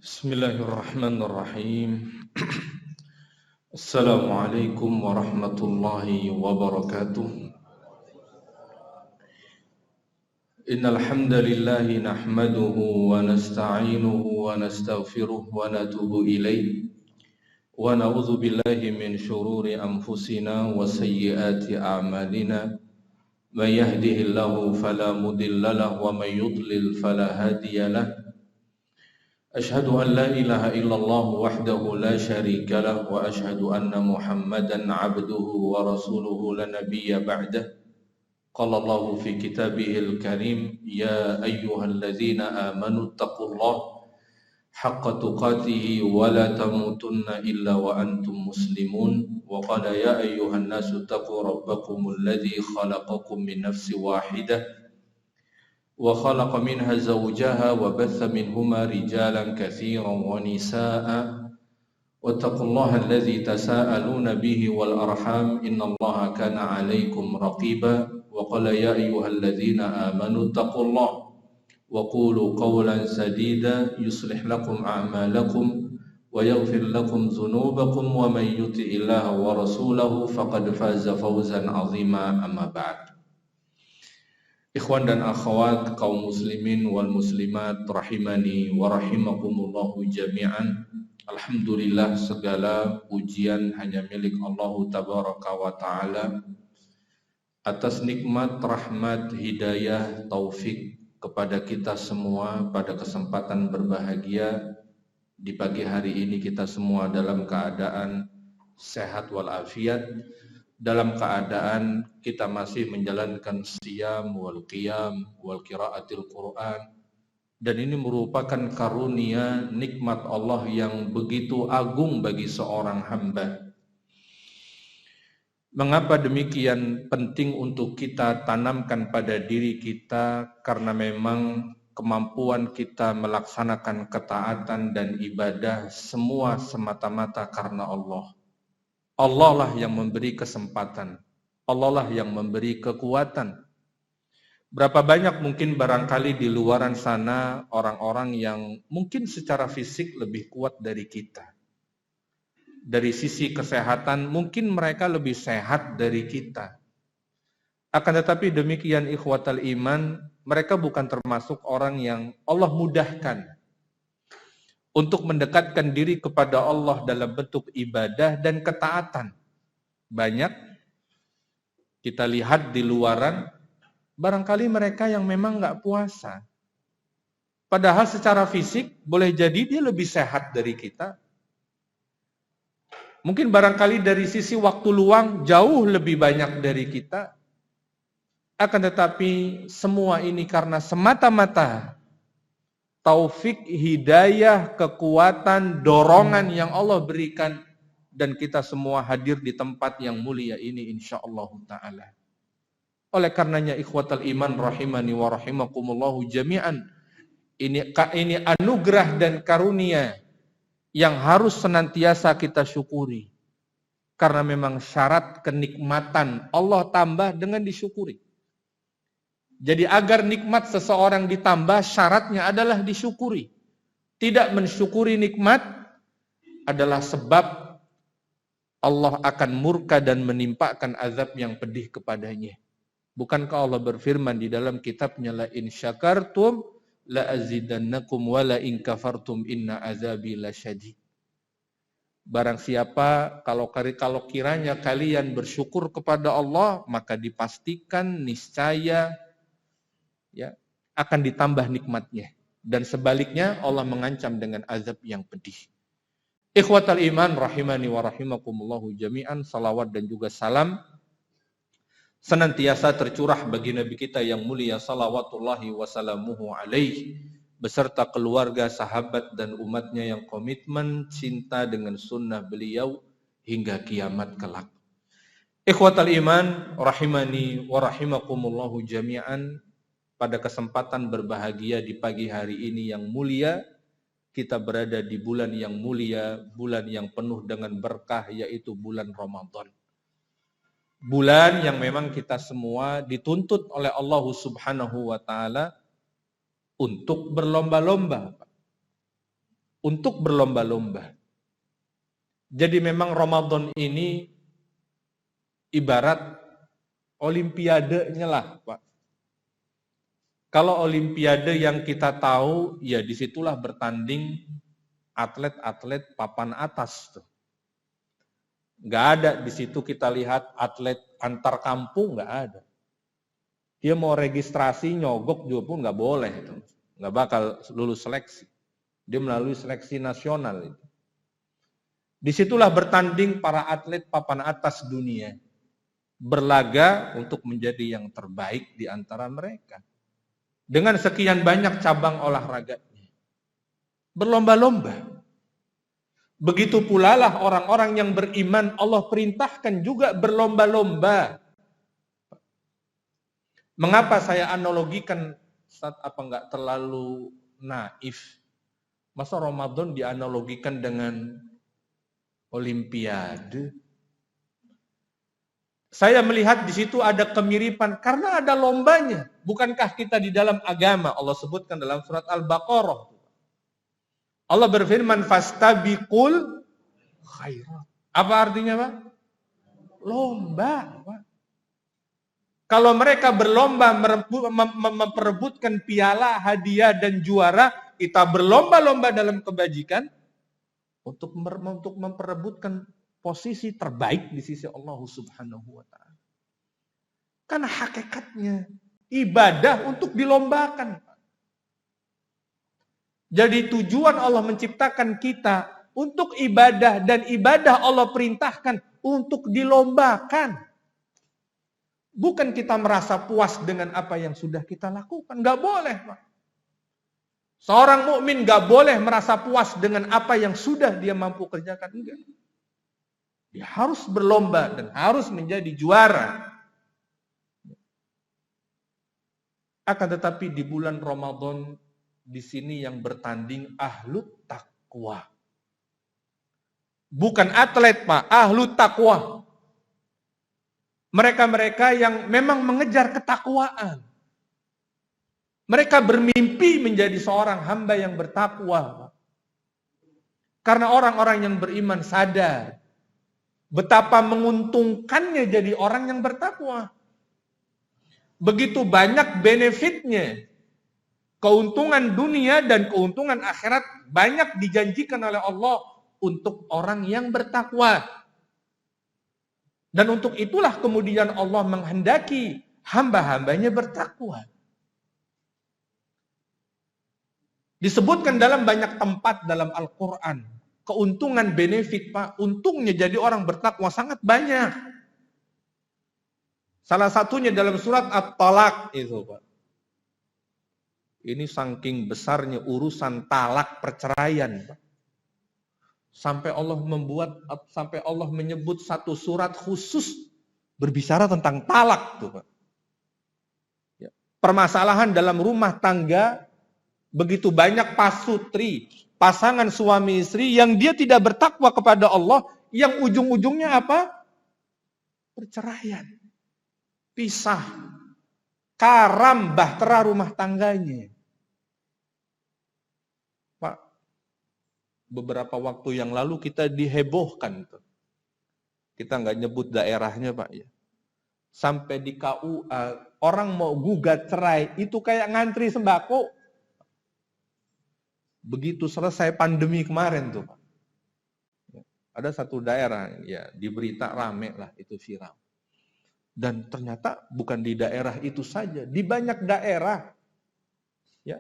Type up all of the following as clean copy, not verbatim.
Bismillahirrahmanirrahim. Assalamualaikum warahmatullahi wabarakatuh. Innal hamdalillahi nahmaduhu wa nasta'inuhu wa nastaghfiruh wa natubu ilayh wa na'udzu billahi min shururi anfusina wa sayyiati a'malina. May yahdihillahu fala mudilla lahu wa may yudlil fala hadiya lahu. أشهد أن لا إله إلا الله وحده لا شريك له وأشهد أن محمدا عبده ورسوله لا نبي بعده قال الله في كتابه الكريم يا أيها الذين آمنوا اتقوا الله حق تقاته ولا تموتن إلا وأنتم مسلمون وقال يا أيها الناس اتقوا ربكم الذي خلقكم من نفس واحدة وخلق منها زوجها وبث منهما رجالا كثيرا ونساء واتقوا الله الذي تساءلون به والأرحام إن الله كان عليكم رقيبا وقال يا أيها الذين آمنوا اتقوا الله وقولوا قولا سديدا يصلح لكم أعمالكم ويغفر لكم ذنوبكم ومن يطع الله ورسوله فقد فاز فوزا عظيما أما بعد. Ikhwan dan akhwat kaum muslimin wal muslimat rahimani wa rahimakumullahu jami'an. Alhamdulillah, segala pujian hanya milik Allah tabaraka wa ta'ala atas nikmat, rahmat, hidayah, taufik kepada kita semua pada kesempatan berbahagia di pagi hari ini. Kita semua dalam keadaan sehat walafiat, dalam keadaan kita masih menjalankan siyam wal qiyam wal qiraatil Quran, dan ini merupakan karunia nikmat Allah yang begitu agung bagi seorang hamba. Mengapa demikian penting untuk kita tanamkan pada diri kita? Karena memang kemampuan kita melaksanakan ketaatan dan ibadah semua semata-mata karena Allah. Allah lah yang memberi kesempatan, Allah lah yang memberi kekuatan. Berapa banyak mungkin barangkali di luaran sana orang-orang yang mungkin secara fisik lebih kuat dari kita. Dari sisi kesehatan mungkin mereka lebih sehat dari kita. Akan tetapi demikian ikhwatal iman, mereka bukan termasuk orang yang Allah mudahkan untuk mendekatkan diri kepada Allah dalam bentuk ibadah dan ketaatan. Banyak kita lihat di luaran, barangkali mereka yang memang nggak puasa. Padahal secara fisik boleh jadi dia lebih sehat dari kita. Mungkin barangkali dari sisi waktu luang jauh lebih banyak dari kita. Akan tetapi semua ini karena semata-mata taufik, hidayah, kekuatan, dorongan yang Allah berikan, dan kita semua hadir di tempat yang mulia ini insyaallah ta'ala. Oleh karenanya ikhwatal iman rahimani wa rahimakumullahu jami'an, ini anugerah dan karunia yang harus senantiasa kita syukuri. Karena memang syarat kenikmatan Allah tambah dengan disyukuri. Jadi agar nikmat seseorang ditambah, syaratnya adalah disyukuri. Tidak mensyukuri nikmat adalah sebab Allah akan murka dan menimpakan azab yang pedih kepadanya. Bukankah Allah berfirman di dalam kitabnya, la in syakartum la azidannakum wa la in kafartum inna azabi lasyadid. Barang siapa kalau kiranya kalian bersyukur kepada Allah, maka dipastikan niscaya akan ditambah nikmatnya, dan sebaliknya Allah mengancam dengan azab yang pedih. Ikhwatal iman rahimani wa rahimakumullahu jami'an, salawat dan juga salam senantiasa tercurah bagi Nabi kita yang mulia salawatullahi wasalamuhu alaihi beserta keluarga, sahabat dan umatnya yang komitmen cinta dengan sunnah beliau hingga kiamat kelak. Ikhwatal iman rahimani wa rahimakumullahu jami'an, pada kesempatan berbahagia di pagi hari ini yang mulia, kita berada di bulan yang mulia, bulan yang penuh dengan berkah, yaitu bulan Ramadan. Bulan yang memang kita semua dituntut oleh Allah Subhanahu wa ta'ala untuk berlomba-lomba, untuk berlomba-lomba. Jadi memang Ramadan ini ibarat olimpiadenya lah, Pak. Kalau olimpiade yang kita tahu, ya disitulah bertanding atlet-atlet papan atas tuh. Nggak ada di situ kita lihat atlet antar kampung, nggak ada. Dia mau registrasi nyogok juga pun nggak boleh itu, nggak bakal lulus seleksi. Dia melalui seleksi nasional itu. Disitulah bertanding para atlet papan atas dunia, berlaga untuk menjadi yang terbaik di antara mereka. Dengan sekian banyak cabang olahraganya. Berlomba-lomba. Begitu pula lah orang-orang yang beriman, Allah perintahkan juga berlomba-lomba. Mengapa saya analogikan, Ustaz, apa enggak terlalu naif? Masa Ramadan dianalogikan dengan olimpiade? Saya melihat di situ ada kemiripan karena ada lombanya. Bukankah kita di dalam agama Allah sebutkan dalam surat Al-Baqarah? Allah berfirman fastabiqul khairat. Apa artinya, Pak? Lomba, Pak. Kalau mereka berlomba memperebutkan piala, hadiah dan juara, kita berlomba-lomba dalam kebajikan untuk memperebutkan posisi terbaik di sisi Allah Subhanahu wa taala. Karena hakikatnya ibadah untuk dilombakan. Jadi tujuan Allah menciptakan kita untuk ibadah, dan ibadah Allah perintahkan untuk dilombakan. Bukan kita merasa puas dengan apa yang sudah kita lakukan, enggak boleh, Pak. Seorang mukmin enggak boleh merasa puas dengan apa yang sudah dia mampu kerjakan, enggak. Dia harus berlomba dan harus menjadi juara. Akan tetapi di bulan Ramadan di sini yang bertanding ahlu taqwa. Bukan atlet, Pak, ahlu taqwa. Mereka-mereka yang memang mengejar ketakwaan. Mereka bermimpi menjadi seorang hamba yang bertakwa, Pak. Karena orang-orang yang beriman sadar betapa menguntungkannya jadi orang yang bertakwa. Begitu banyak benefitnya. Keuntungan dunia dan keuntungan akhirat banyak dijanjikan oleh Allah untuk orang yang bertakwa. Dan untuk itulah kemudian Allah menghendaki hamba-hambanya bertakwa. Disebutkan dalam banyak tempat dalam Al-Quran. Keuntungan benefit, Pak, untungnya jadi orang bertakwa sangat banyak. Salah satunya dalam surat At-Talaq itu, Pak. Ini saking besarnya urusan talak perceraian, Pak. Sampai Allah menyebut satu surat khusus berbicara tentang talak tuh, Pak. Ya. Permasalahan dalam rumah tangga begitu banyak pasutri, pasangan suami istri yang dia tidak bertakwa kepada Allah, yang ujung-ujungnya apa? Perceraian. Pisah. Karam bahtera rumah tangganya. Pak, beberapa waktu yang lalu kita dihebohkan. Kita nggak nyebut daerahnya, Pak, ya. Sampai di KUA, orang mau gugat cerai, itu kayak ngantri sembako. Begitu selesai pandemi kemarin tuh, Pak. Ada satu daerah, ya di berita rame lah, itu viral. Dan ternyata bukan di daerah itu saja, di banyak daerah. Ya.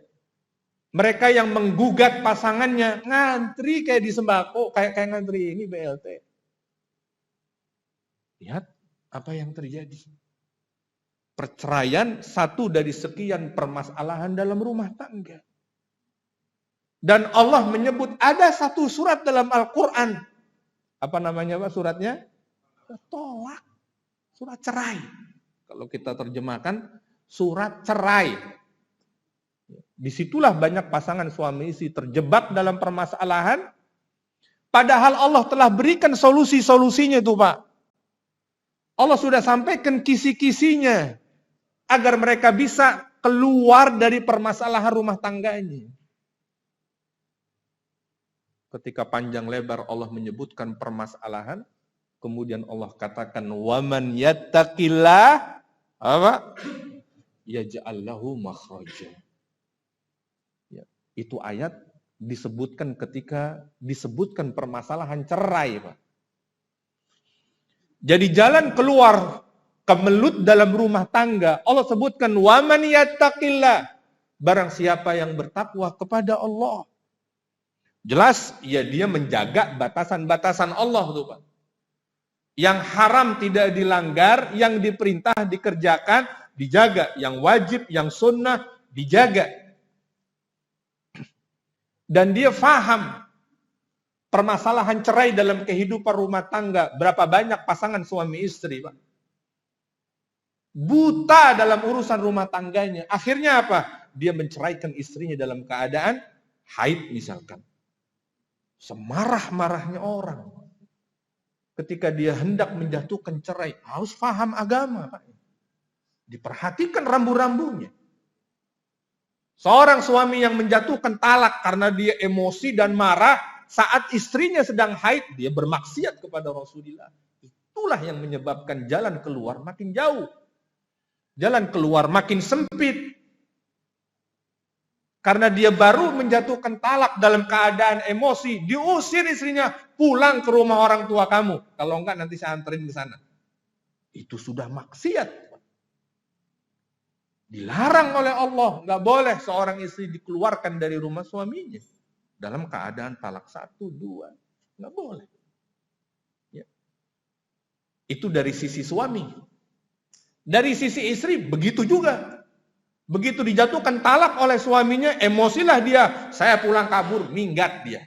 Mereka yang menggugat pasangannya ngantri kayak di sembako, kayak ngantri ini BLT. Lihat apa yang terjadi. Perceraian satu dari sekian permasalahan dalam rumah tangga. Dan Allah menyebut ada satu surat dalam Al-Quran. Apa namanya, Pak, suratnya? Tolak. Surat cerai. Kalau kita terjemahkan, surat cerai. Disitulah banyak pasangan suami istri terjebak dalam permasalahan. Padahal Allah telah berikan solusi-solusinya itu, Pak. Allah sudah sampaikan kisi-kisinya. Agar mereka bisa keluar dari permasalahan rumah tangganya. ketika panjang lebar Allah menyebutkan permasalahan, kemudian Allah katakan waman yattaqillah apa? Yaj'al lahu makhraja. Ya, itu ayat disebutkan ketika disebutkan permasalahan cerai, Pak. Jadi jalan keluar kemelut dalam rumah tangga, Allah sebutkan waman yattaqillah, barang siapa yang bertakwa kepada Allah. Jelas ya dia menjaga batasan-batasan Allah tuh, Pak. Yang haram tidak dilanggar, yang diperintah dikerjakan, dijaga, yang wajib, yang sunnah dijaga. Dan dia faham permasalahan cerai dalam kehidupan rumah tangga. Berapa banyak pasangan suami istri, Pak. Buta dalam urusan rumah tangganya. Akhirnya apa? Dia menceraikan istrinya dalam keadaan haid misalkan. Semarah-marahnya orang. Ketika dia hendak menjatuhkan cerai, harus paham agama, Pak. Diperhatikan rambu-rambunya. Seorang suami yang menjatuhkan talak karena dia emosi dan marah saat istrinya sedang haid, dia bermaksiat kepada Rasulullah. Itulah yang menyebabkan jalan keluar makin jauh. Jalan keluar makin sempit. Karena dia baru menjatuhkan talak dalam keadaan emosi, diusir istrinya, pulang ke rumah orang tua kamu. Kalau enggak nanti saya anterin ke sana. Itu sudah maksiat. Dilarang oleh Allah, enggak boleh seorang istri dikeluarkan dari rumah suaminya dalam keadaan talak 1, 2, enggak boleh. Ya. Itu dari sisi suami. Dari sisi istri begitu juga. Begitu dijatuhkan talak oleh suaminya, emosilah dia. Saya pulang kabur, minggat dia.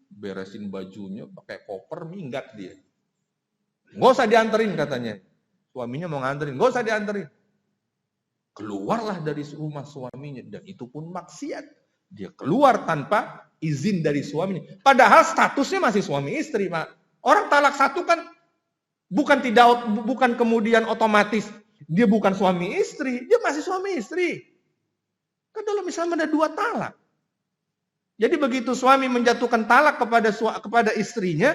Beresin bajunya, pakai koper, minggat dia. Nggak usah dianterin katanya. Suaminya mau nganterin, nggak usah dianterin. Keluarlah dari rumah suaminya. Dan itu pun maksiat. Dia keluar tanpa izin dari suaminya. Padahal statusnya masih suami istri, Pak. Orang talak 1 kan bukan kemudian otomatis dia bukan suami istri, dia masih suami istri. Kan dalam Islam ada 2 talak. Jadi begitu suami menjatuhkan talak kepada istrinya,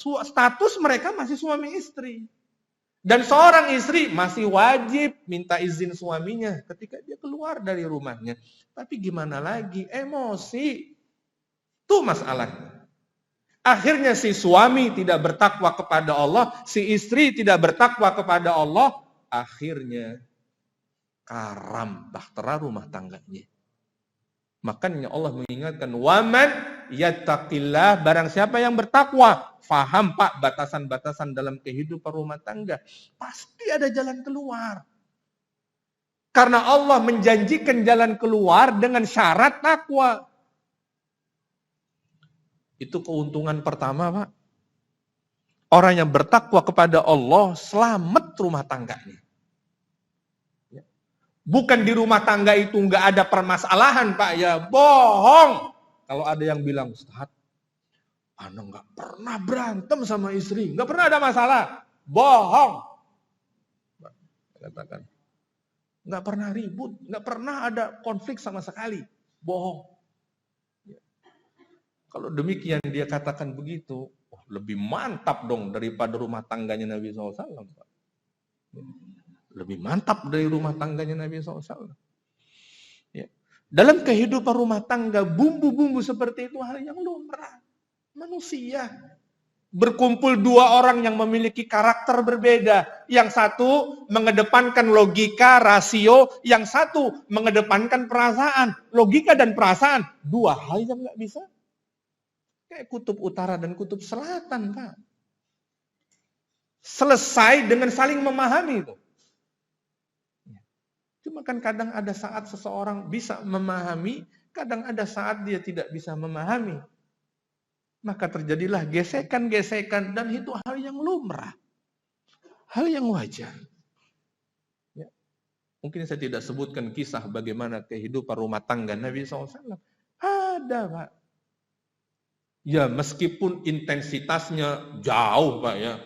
status mereka masih suami istri. Dan seorang istri masih wajib minta izin suaminya ketika dia keluar dari rumahnya. Tapi gimana lagi? Emosi. Itu masalahnya. Akhirnya si suami tidak bertakwa kepada Allah, si istri tidak bertakwa kepada Allah. Akhirnya karam bahtera rumah tangganya. Makanya Allah mengingatkan waman yattaqillah, barang siapa yang bertakwa, faham Pak batasan-batasan dalam kehidupan rumah tangga, pasti ada jalan keluar. Karena Allah menjanjikan jalan keluar dengan syarat takwa. Itu keuntungan pertama, Pak. Orang yang bertakwa kepada Allah selamat rumah tangganya. Bukan di rumah tangga itu nggak ada permasalahan, Pak, ya bohong. Kalau ada yang bilang, Ustaz, Ana nggak pernah berantem sama istri, nggak pernah ada masalah, bohong. Katakan, nggak pernah ribut, nggak pernah ada konflik sama sekali, bohong. Kalau demikian dia katakan begitu, lebih mantap dong daripada rumah tangganya Nabi SAW. Lebih mantap dari rumah tangganya Nabi SAW. Ya. Dalam kehidupan rumah tangga, bumbu-bumbu seperti itu hal yang lumrah. Manusia. Berkumpul 2 orang yang memiliki karakter berbeda. Yang satu mengedepankan logika, rasio. Yang satu mengedepankan perasaan. Logika dan perasaan. 2 hal yang nggak bisa. Kayak kutub utara dan kutub selatan, Pak. Selesai dengan saling memahami itu. Cuma kan kadang ada saat seseorang bisa memahami, kadang ada saat dia tidak bisa memahami. Maka terjadilah gesekan-gesekan dan itu hal yang lumrah. Hal yang wajar. Ya. Mungkin saya tidak sebutkan kisah bagaimana kehidupan rumah tangga Nabi SAW. Ada, Pak. Ya, meskipun intensitasnya jauh, Pak, ya.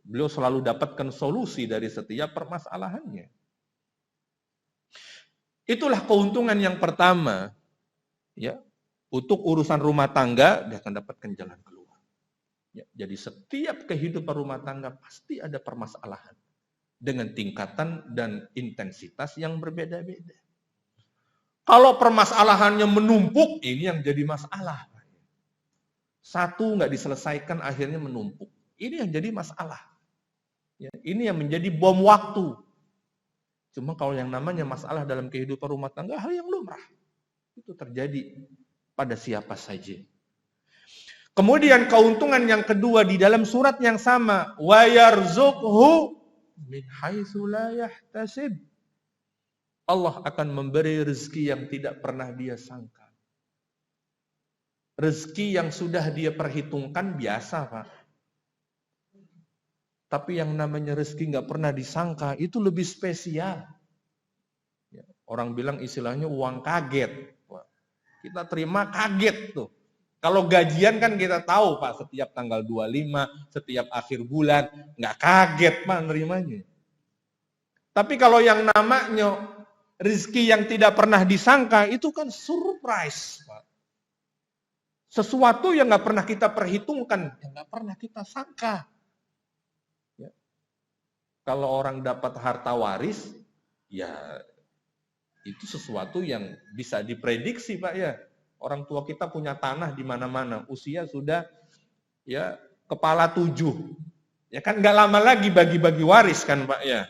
Beliau selalu dapatkan solusi dari setiap permasalahannya. Itulah keuntungan yang pertama, ya. Untuk urusan rumah tangga, dia akan dapatkan jalan keluar. Ya, jadi setiap kehidupan rumah tangga pasti ada permasalahan. Dengan tingkatan dan intensitas yang berbeda-beda. Kalau permasalahannya menumpuk, ini yang jadi masalah. Satu nggak diselesaikan, akhirnya menumpuk. Ini yang jadi masalah. Ya, ini yang menjadi bom waktu. Cuma kalau yang namanya masalah dalam kehidupan rumah tangga, hal yang lumrah. Itu terjadi pada siapa saja. Kemudian keuntungan yang kedua di dalam surat yang sama, wa yarzuqhu min haitsu la yahtasib. Allah akan memberi rezeki yang tidak pernah dia sangka. Rezeki yang sudah dia perhitungkan biasa, Pak. Tapi yang namanya rezeki nggak pernah disangka itu lebih spesial. Orang bilang istilahnya uang kaget. Kita terima kaget tuh. Kalau gajian kan kita tahu Pak, setiap tanggal 25, setiap akhir bulan, nggak kaget Pak nerimanya. Tapi kalau yang namanya rezeki yang tidak pernah disangka, itu kan surprise Pak. Sesuatu yang nggak pernah kita perhitungkan, yang nggak pernah kita sangka. Ya. Kalau orang dapat harta waris, ya itu sesuatu yang bisa diprediksi Pak ya. Orang tua kita punya tanah di mana-mana, usia sudah ya kepala 7. Ya kan nggak lama lagi bagi-bagi waris kan Pak ya.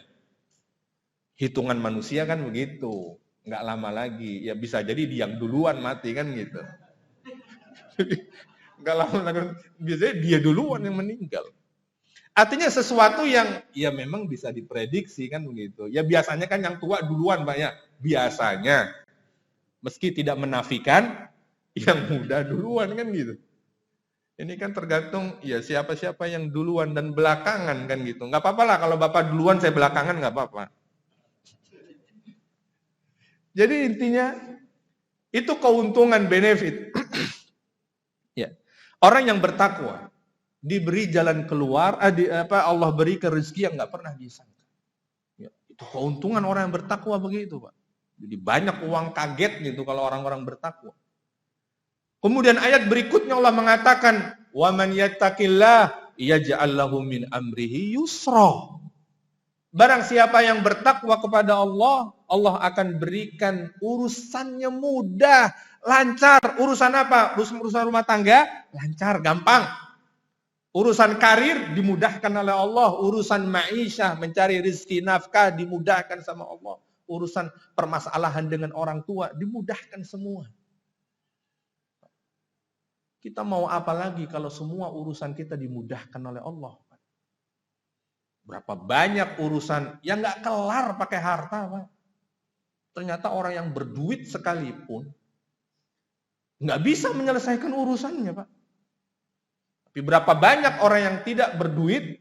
Hitungan manusia kan begitu, nggak lama lagi. Ya bisa jadi dia yang duluan mati kan gitu. Nggak lama lagi, biasanya dia duluan yang meninggal. Artinya sesuatu yang ya memang bisa diprediksi kan begitu. Ya biasanya kan yang tua duluan Pak ya, biasanya. Meski tidak menafikan yang muda duluan kan gitu. Ini kan tergantung ya siapa-siapa yang duluan dan belakangan kan gitu. Nggak apa-apa lah kalau Bapak duluan saya belakangan nggak apa-apa. Jadi intinya itu keuntungan benefit. Ya. Orang yang bertakwa diberi jalan keluar, Allah berikan rezeki yang nggak pernah disangka. Ya. Itu keuntungan orang yang bertakwa begitu Pak. Jadi banyak uang kaget gitu kalau orang-orang bertakwa. Kemudian ayat berikutnya Allah mengatakan, "Wa man yattaqillah yaj'al lahu min amrihi yusra." Barang siapa yang bertakwa kepada Allah, Allah akan berikan urusannya mudah, lancar. Urusan apa? Urusan rumah tangga, lancar, gampang. Urusan karir dimudahkan oleh Allah, urusan ma'isyah, mencari rezeki nafkah dimudahkan sama Allah. Urusan permasalahan dengan orang tua dimudahkan semua. Kita mau apa lagi kalau semua urusan kita dimudahkan oleh Allah? Berapa banyak urusan yang nggak kelar pakai harta, Pak. Ternyata orang yang berduit sekalipun nggak bisa menyelesaikan urusannya, Pak. Tapi berapa banyak orang yang tidak berduit,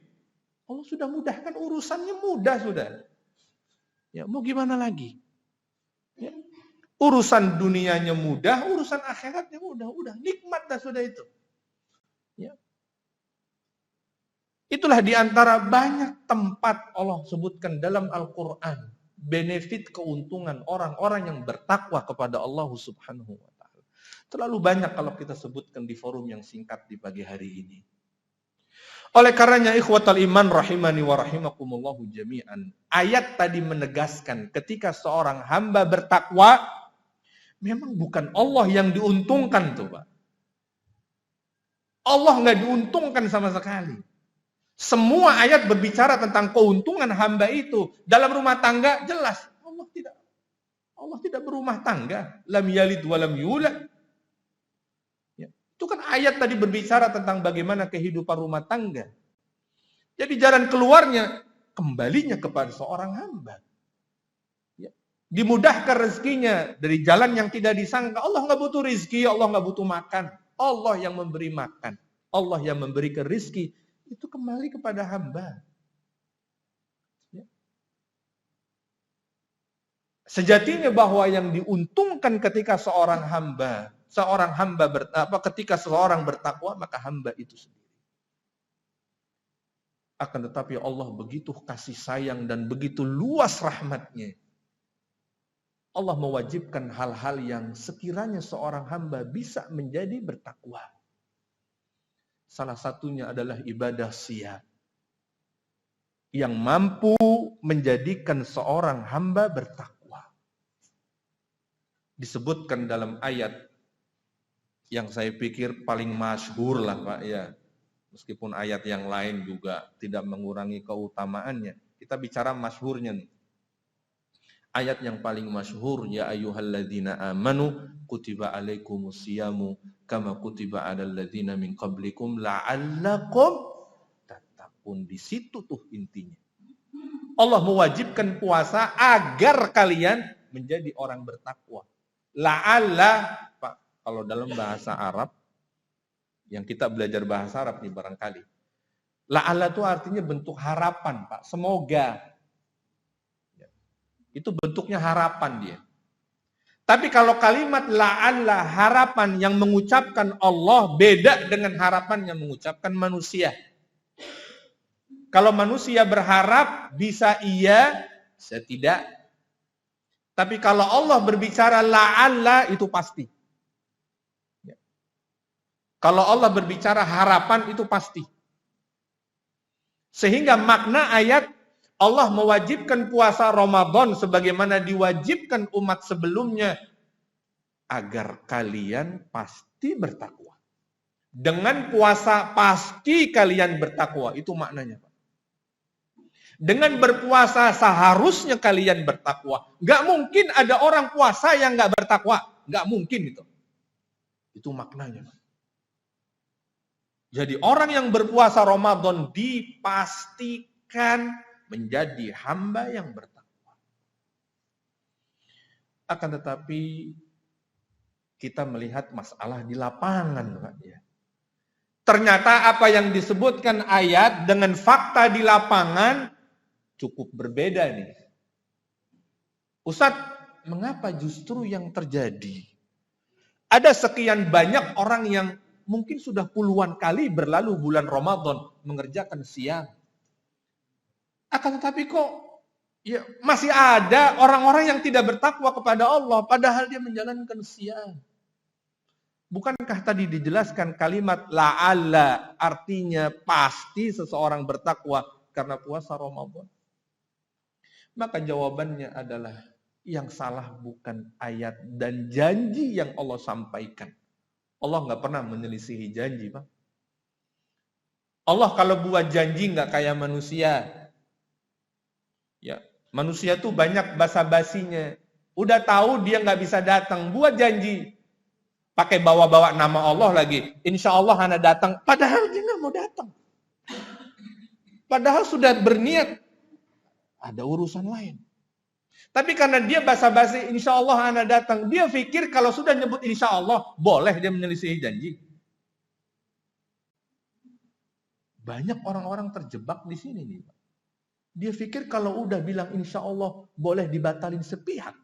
Allah sudah mudahkan urusannya, mudah sudah. Ya mau gimana lagi? Ya. Urusan dunianya mudah, urusan akhiratnya mudah, udah nikmat dah sudah itu. Ya. Itulah diantara banyak tempat Allah sebutkan dalam Al-Quran benefit keuntungan orang-orang yang bertakwa kepada Allah Subhanahu wa Ta'ala. Terlalu banyak kalau kita sebutkan di forum yang singkat di pagi hari ini. Oleh karenanya ikhwatal iman rahimani wa rahimakumullahu jami'an. Ayat tadi menegaskan ketika seorang hamba bertakwa, memang bukan Allah yang diuntungkan tuh Pak. Allah nggak diuntungkan sama sekali. Semua ayat berbicara tentang keuntungan hamba itu. Dalam rumah tangga jelas Allah tidak berumah tangga. Lam yalid wa lam yulad. Ya. Itu kan ayat tadi berbicara tentang bagaimana kehidupan rumah tangga. Jadi jalan keluarnya kembalinya kepada seorang hamba. Ya. Dimudahkan rezekinya dari jalan yang tidak disangka. Allah nggak butuh rezeki, Allah nggak butuh makan. Allah yang memberi makan. Allah yang memberikan rezeki. Itu kembali kepada hamba. Ya. Sejatinya bahwa yang diuntungkan ketika seorang hamba ketika seorang bertakwa, maka hamba itu sendiri. Akan tetapi Allah begitu kasih sayang dan begitu luas rahmatnya. Allah mewajibkan hal-hal yang sekiranya seorang hamba bisa menjadi bertakwa. Salah satunya adalah ibadah siyam, yang mampu menjadikan seorang hamba bertakwa. Disebutkan dalam ayat yang saya pikir paling masyhur lah Pak ya. Meskipun ayat yang lain juga tidak mengurangi keutamaannya. Kita bicara masyhurnya nih. Ayat yang paling masyhur, ya ayyuhalladzina amanu kutiba alaikumusyamu kama kutiba alal ladzina min qablikum la'allakum tattaqun. Di situ tuh intinya. Allah mewajibkan puasa agar kalian menjadi orang bertakwa. La'alla, Pak, kalau dalam bahasa Arab, yang kita belajar bahasa Arab nih barangkali. La'alla itu artinya bentuk harapan, Pak. Semoga. Itu bentuknya harapan dia. Tapi kalau kalimat la'alla, harapan yang mengucapkan Allah beda dengan harapan yang mengucapkan manusia. Kalau manusia berharap bisa iya, bisa tidak. Tapi kalau Allah berbicara la'alla itu pasti. Kalau Allah berbicara harapan itu pasti. Sehingga makna ayat Allah mewajibkan puasa Ramadan sebagaimana diwajibkan umat sebelumnya agar kalian pasti bertakwa. Dengan puasa pasti kalian bertakwa, itu maknanya, Pak. Dengan berpuasa seharusnya kalian bertakwa. Gak mungkin ada orang puasa yang gak bertakwa, gak mungkin itu. Itu maknanya, Pak. Jadi orang yang berpuasa Ramadan dipastikan menjadi hamba yang bertakwa. Akan tetapi kita melihat masalah di lapangan, Pak ya. Ternyata apa yang disebutkan ayat dengan fakta di lapangan cukup berbeda nih. Ustadz, mengapa justru yang terjadi? Ada sekian banyak orang yang mungkin sudah puluhan kali berlalu bulan Ramadan mengerjakan siang. Akan tetapi kok ya, masih ada orang-orang yang tidak bertakwa kepada Allah padahal dia menjalankan siang. Bukankah tadi dijelaskan kalimat la'alla artinya pasti seseorang bertakwa karena puasa Ramadan? Maka jawabannya adalah yang salah bukan ayat dan janji yang Allah sampaikan. Allah nggak pernah menyelisihi janji, Pak. Allah kalau buat janji nggak kayak manusia. Ya, manusia tuh banyak basa-basinya. Udah tahu dia nggak bisa datang, buat janji. Pakai bawa-bawa nama Allah lagi. Insya Allah Hana datang. Padahal dia nggak mau datang. Padahal sudah berniat. Ada urusan lain. Tapi karena dia basa-basi, insya Allah Hana datang. Dia pikir kalau sudah nyebut insya Allah, boleh dia menyelisihi janji. Banyak orang-orang terjebak di sini nih, Pak. Dia pikir kalau udah bilang insya Allah boleh dibatalin sepihak.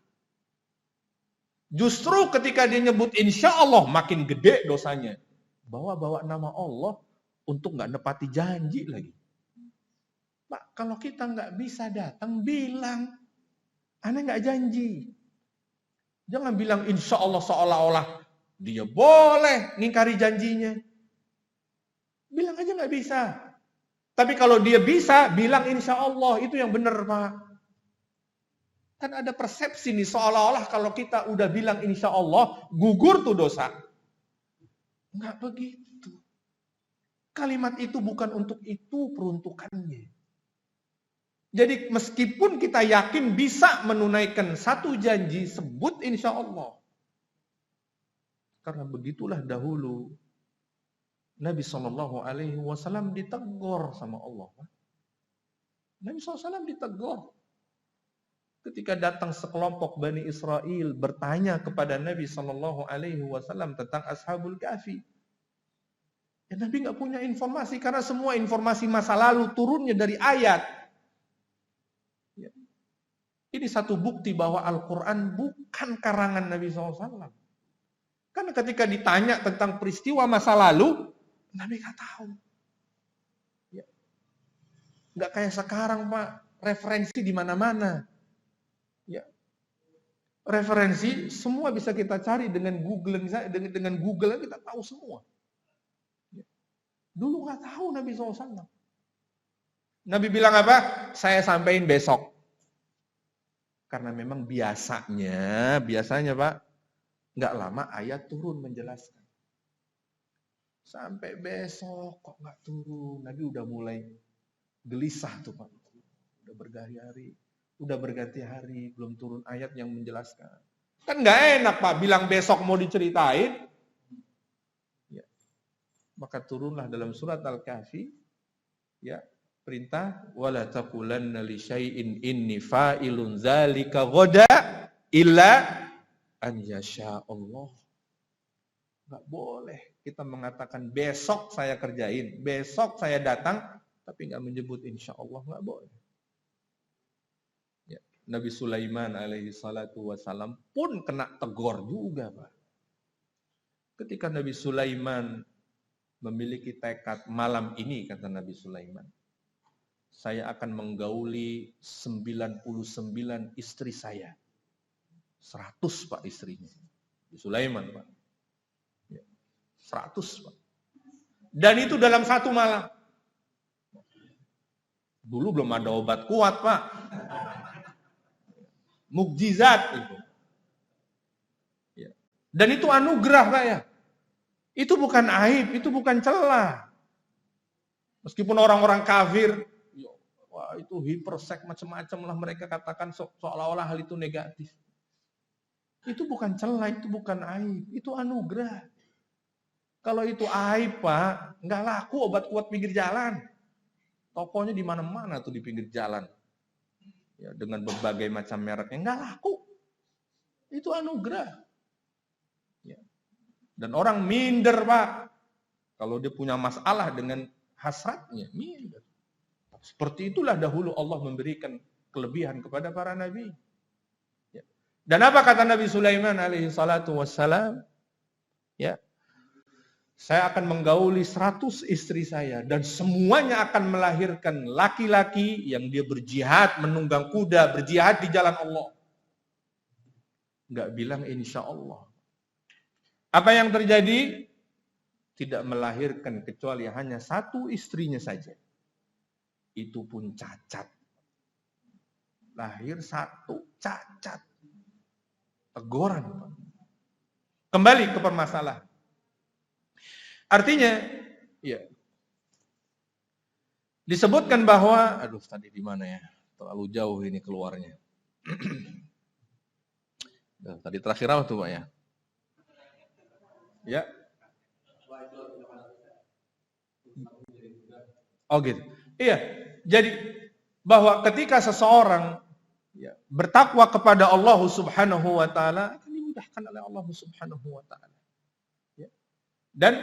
Justru ketika dia nyebut insya Allah makin gede dosanya. Bawa-bawa nama Allah untuk nggak nepati janji lagi. Pak, kalau kita nggak bisa datang, bilang. Aneh nggak janji. Jangan bilang insya Allah seolah-olah dia boleh ngingkari janjinya. Bilang aja nggak bisa. Tapi kalau dia bisa, bilang insya Allah. Itu yang benar, Pak. Kan ada persepsi nih, seolah-olah kalau kita udah bilang insya Allah, gugur tuh dosa. Enggak begitu. Kalimat itu bukan untuk itu peruntukannya. Jadi meskipun kita yakin bisa menunaikan satu janji, sebut insya Allah. Karena begitulah dahulu Nabi SAW ditegur sama Allah. Nabi SAW ditegur. Ketika datang sekelompok Bani Israel bertanya kepada Nabi SAW tentang Ashabul Kahfi. Ya, Nabi nggak punya informasi karena semua informasi masa lalu turunnya dari ayat. Ya. Ini satu bukti bahwa Al-Quran bukan karangan Nabi SAW. Karena ketika ditanya tentang peristiwa masa lalu, Nabi nggak tahu. Ya. Nggak kayak sekarang, Pak, referensi di mana-mana. Ya. Referensi semua bisa kita cari dengan Google, dengan Google kita tahu semua. Dulu nggak tahu Nabi SAW. Nabi bilang apa? Saya sampaikan besok. Karena memang biasanya Pak, nggak lama ayat turun menjelaskan. Sampai besok kok nggak turun. Nabi udah mulai gelisah tuh Pak. Udah berhari-hari, udah berganti hari, belum turun ayat yang menjelaskan. Kan nggak enak Pak, bilang besok mau diceritain. Ya. Maka turunlah dalam surat Al-Kahfi, ya, perintah wala taqulanna li syai'in inni fa'ilun dzalika ghada illa an yasha Allah. Enggak boleh kita mengatakan besok saya kerjain, besok saya datang, tapi enggak menyebut insyaallah, enggak boleh. Ya, Nabi Sulaiman alaihi salatu wasalam pun kena tegur juga, Pak. Ketika Nabi Sulaiman memiliki tekad malam ini, kata Nabi Sulaiman, saya akan menggauli 99 istri saya. 100 Pak istrinya. Sulaiman Pak. 100 Pak. Dan itu dalam satu malam. Dulu belum ada obat kuat Pak. Mukjizat itu. Dan itu anugerah Pak ya. Itu bukan aib, itu bukan celah. Meskipun orang-orang kafir, wah itu hipersek macam-macam lah mereka katakan seolah-olah hal itu negatif. Itu bukan celah, itu bukan aib, itu anugerah. Kalau itu aib Pak, nggak laku obat kuat pinggir jalan. Tokonya di mana-mana tuh di pinggir jalan. Ya, dengan berbagai macam mereknya, nggak laku. Itu anugerah. Ya. Dan orang minder Pak. Kalau dia punya masalah dengan hasratnya, minder. Seperti itulah dahulu Allah memberikan kelebihan kepada para nabi. Ya. Dan apa kata Nabi Sulaiman alaihi salatu wassalam? Ya. Saya akan menggauli 100 istri saya dan semuanya akan melahirkan laki-laki yang dia berjihad, menunggang kuda, berjihad di jalan Allah. Enggak bilang insya Allah. Apa yang terjadi? Tidak melahirkan kecuali hanya 1 istrinya saja. Itu pun cacat. Lahir 1 cacat. Teguran. Kembali ke permasalahan. Artinya, ya, disebutkan bahwa, aduh tadi di mana ya? Terlalu jauh ini keluarnya. Tadi terakhir apa tuh Pak ya? Ya. Oh gitu. Iya. Jadi bahwa ketika seseorang ya, bertakwa kepada Allah Subhanahu wa taala akan dimudahkan oleh Allah Subhanahu wa taala. Ya. Dan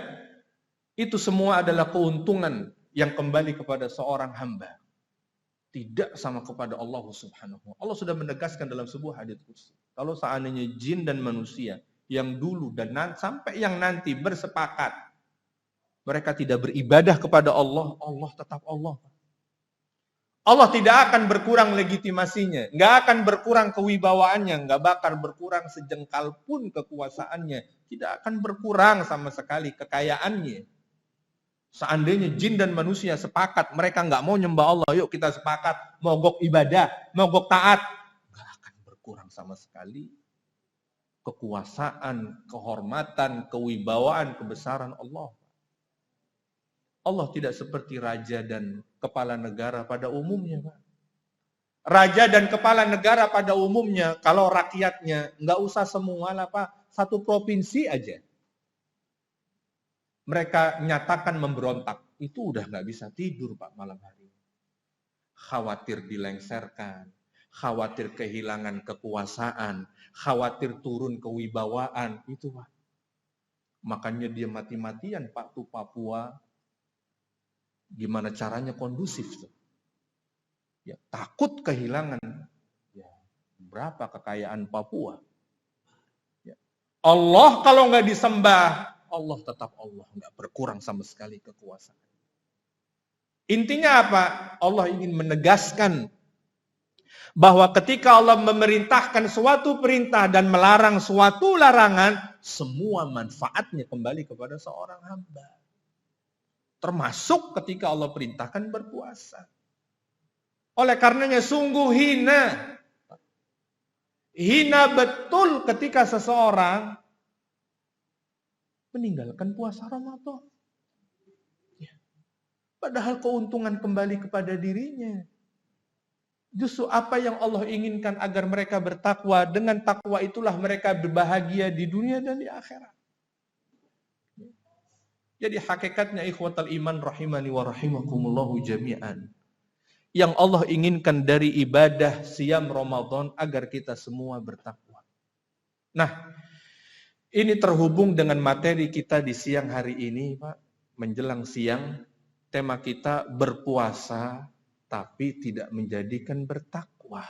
itu semua adalah keuntungan yang kembali kepada seorang hamba. Tidak sama kepada Allah Subhanahu wa taala. Allah sudah menegaskan dalam sebuah hadits qudsi. Kalau seandainya jin dan manusia yang dulu dan sampai yang nanti bersepakat mereka tidak beribadah kepada Allah, Allah tetap Allah. Allah tidak akan berkurang legitimasinya, nggak akan berkurang kewibawaannya, nggak bakal berkurang sejengkal pun kekuasaannya, tidak akan berkurang sama sekali kekayaannya. Seandainya jin dan manusia sepakat, mereka nggak mau nyembah Allah, yuk kita sepakat, mogok ibadah, mogok taat, nggak akan berkurang sama sekali kekuasaan, kehormatan, kewibawaan, kebesaran Allah. Allah tidak seperti raja dan kepala negara pada umumnya, Pak. Raja dan kepala negara pada umumnya, kalau rakyatnya nggak usah semua lah, Pak, 1 provinsi aja. Mereka nyatakan memberontak, itu udah nggak bisa tidur Pak malam hari. Khawatir dilengserkan, khawatir kehilangan kekuasaan, khawatir turun kewibawaan, itu Pak. Makanya dia mati-matian Pak tuh Papua. Gimana caranya kondusif tuh? Ya, takut kehilangan ya, berapa kekayaan Papua. Ya. Allah kalau nggak disembah, Allah tetap Allah, nggak berkurang sama sekali kekuasaan. Intinya apa? Allah ingin menegaskan Bahwa ketika Allah memerintahkan suatu perintah dan melarang suatu larangan, semua manfaatnya kembali kepada seorang hamba. Termasuk ketika Allah perintahkan berpuasa. Oleh karenanya sungguh hina betul ketika seseorang meninggalkan puasa Ramadan. Padahal keuntungan kembali kepada dirinya. Justru apa yang Allah inginkan agar mereka bertakwa. Dengan takwa itulah mereka berbahagia di dunia dan di akhirat. Jadi hakikatnya ikhwatal iman rahimani wa rahimakumullahu jami'an. Yang Allah inginkan dari ibadah siam Ramadan agar kita semua bertakwa. Nah, ini terhubung dengan materi kita di siang hari ini, Pak. Menjelang siang, tema kita berpuasa tapi tidak menjadikan bertakwa.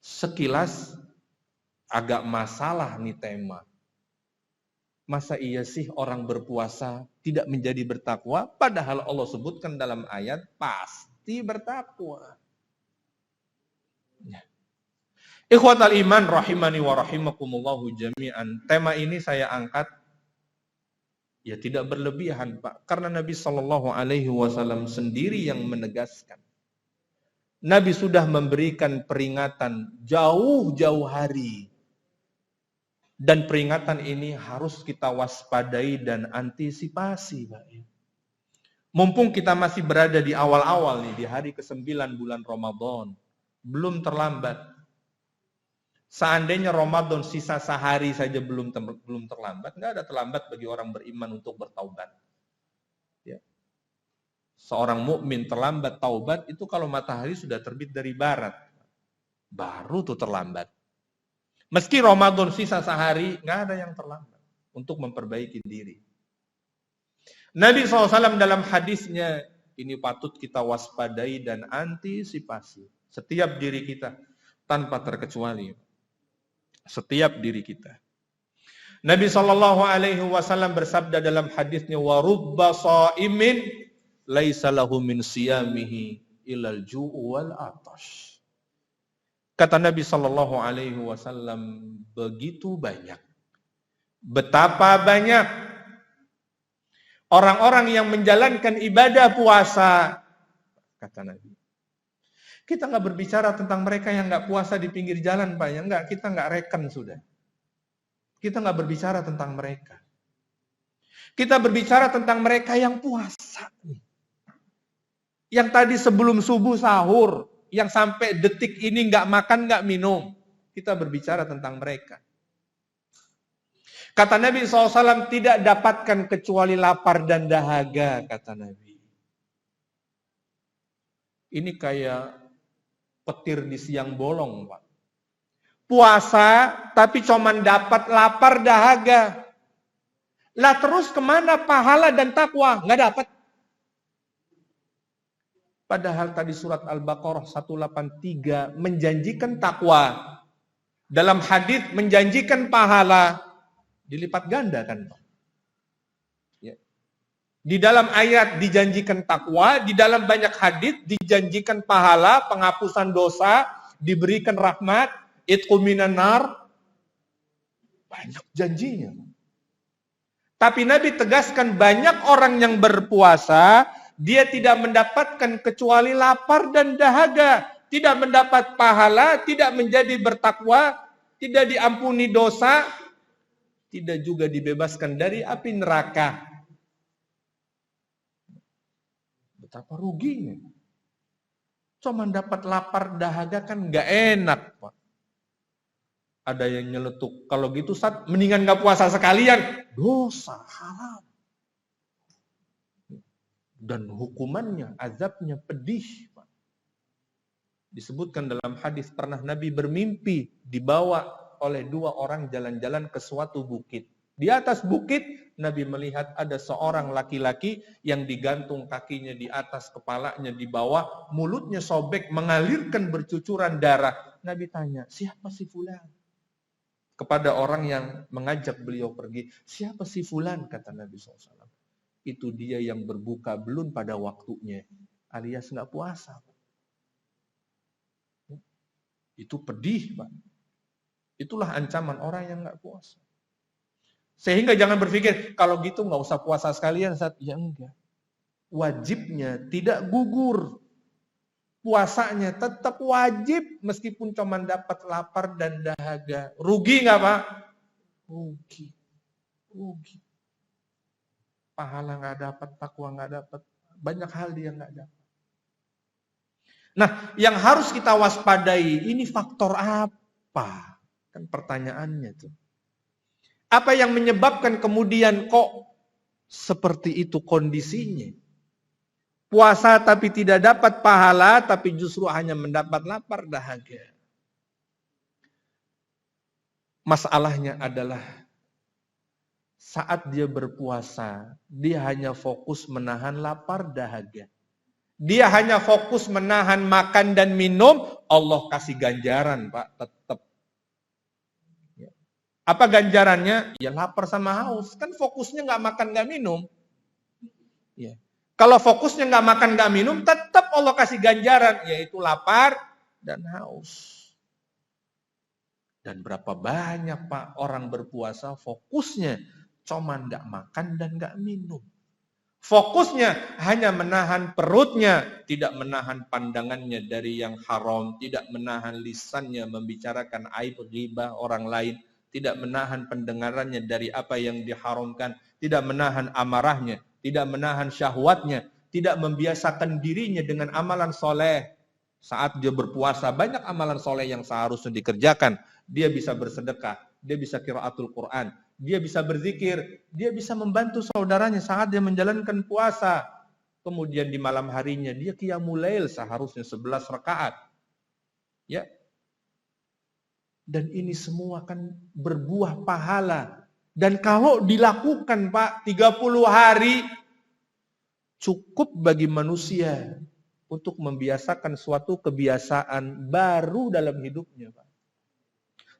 Sekilas agak masalah nih tema. Masa iya sih orang berpuasa tidak menjadi bertakwa, padahal Allah sebutkan dalam ayat pasti bertakwa. Ya. Ikhwatal iman rahimani wa rahimakumullahu jami'an. Tema ini saya angkat ya tidak berlebihan, Pak, karena Nabi Shallallahu Alaihi Wasallam sendiri yang menegaskan. Nabi sudah memberikan peringatan jauh-jauh hari, dan peringatan ini harus kita waspadai dan antisipasi, Pak. Mumpung kita masih berada di awal-awal nih, di hari ke-9 bulan Ramadan, belum terlambat. Seandainya Ramadan sisa sehari saja belum terlambat, nggak ada terlambat bagi orang beriman untuk bertaubat. Ya. Seorang mukmin terlambat taubat itu kalau matahari sudah terbit dari barat, baru tuh terlambat. Meski Ramadan sisa sehari, nggak ada yang terlambat untuk memperbaiki diri. Nabi SAW dalam hadisnya ini patut kita waspadai dan antisipasi setiap diri kita tanpa terkecuali. Setiap diri kita. Nabi Shallallahu Alaihi Wasallam bersabda dalam hadisnya, wa rubba shaimin laisa lahu min siyamihi ilal ju'u wal atash. Kata Nabi Shallallahu Alaihi Wasallam, begitu banyak, betapa banyak orang-orang yang menjalankan ibadah puasa, kata Nabi. Kita nggak berbicara tentang mereka yang nggak puasa di pinggir jalan, Pak. Ya nggak, kita nggak reken sudah. Kita nggak berbicara tentang mereka. Kita berbicara tentang mereka yang puasa. Yang tadi sebelum subuh sahur, yang sampai detik ini nggak makan, nggak minum. Kita berbicara tentang mereka. Kata Nabi SAW, tidak dapatkan kecuali lapar dan dahaga, kata Nabi. Ini kayak petir di siang bolong, Pak. Puasa, tapi cuman dapat lapar dahaga. Lah terus kemana pahala dan takwa? Nggak dapat. Padahal tadi surat Al-Baqarah 183 menjanjikan takwa. Dalam hadis menjanjikan pahala. Dilipat ganda kan, Pak. Di dalam ayat dijanjikan takwa, di dalam banyak hadis dijanjikan pahala, penghapusan dosa, diberikan rahmat, itqu minan nar. Banyak janjinya. Tapi Nabi tegaskan banyak orang yang berpuasa, dia tidak mendapatkan kecuali lapar dan dahaga, tidak mendapat pahala, tidak menjadi bertakwa, tidak diampuni dosa, tidak juga dibebaskan dari api neraka. Betapa ruginya. Cuma dapat lapar dahaga kan nggak enak, Pak. Ada yang nyeletuk. Kalau gitu Ustaz, mendingan nggak puasa sekalian. Dosa, haram. Dan hukumannya, azabnya pedih, Pak. Disebutkan dalam hadis pernah Nabi bermimpi dibawa oleh dua orang jalan-jalan ke suatu bukit. Di atas bukit, Nabi melihat ada seorang laki-laki yang digantung kakinya di atas, kepalanya di bawah, mulutnya sobek, mengalirkan bercucuran darah. Nabi tanya, siapa si fulan? Kepada orang yang mengajak beliau pergi, siapa si fulan? Kata Nabi SAW. Itu dia yang berbuka belum pada waktunya, alias nggak puasa. Itu pedih, Pak. Itulah ancaman orang yang nggak puasa. Sehingga jangan berpikir, kalau gitu nggak usah puasa sekalian, Ustaz. Ya enggak. Wajibnya tidak gugur. Puasanya tetap wajib, meskipun cuma dapat lapar dan dahaga. Rugi nggak, Pak? Rugi. Pahala nggak dapat, takwa nggak dapat. Banyak hal dia nggak dapat. Nah, yang harus kita waspadai, ini faktor apa? Kan pertanyaannya tuh. Apa yang menyebabkan kemudian kok seperti itu kondisinya? Puasa tapi tidak dapat pahala, tapi justru hanya mendapat lapar dahaga. Masalahnya adalah saat dia berpuasa, dia hanya fokus menahan lapar dahaga. Dia hanya fokus menahan makan dan minum, Allah kasih ganjaran, Pak, tetap. Apa ganjarannya? Ya lapar sama haus. Kan fokusnya nggak makan nggak minum. Ya. Kalau fokusnya nggak makan nggak minum, tetap Allah kasih ganjaran, yaitu lapar dan haus. Dan berapa banyak, Pak, orang berpuasa fokusnya cuma nggak makan dan nggak minum. Fokusnya hanya menahan perutnya, tidak menahan pandangannya dari yang haram, tidak menahan lisannya membicarakan aib ghibah orang lain, tidak menahan pendengarannya dari apa yang diharamkan, tidak menahan amarahnya, tidak menahan syahwatnya, tidak membiasakan dirinya dengan amalan soleh. Saat dia berpuasa, banyak amalan soleh yang seharusnya dikerjakan. Dia bisa bersedekah, dia bisa qiraatul Quran, dia bisa berzikir, dia bisa membantu saudaranya saat dia menjalankan puasa. Kemudian di malam harinya dia qiyamul lail seharusnya 11 rakaat. Ya. Dan ini semua kan berbuah pahala. Dan kalau dilakukan, Pak, 30 hari cukup bagi manusia untuk membiasakan suatu kebiasaan baru dalam hidupnya, Pak.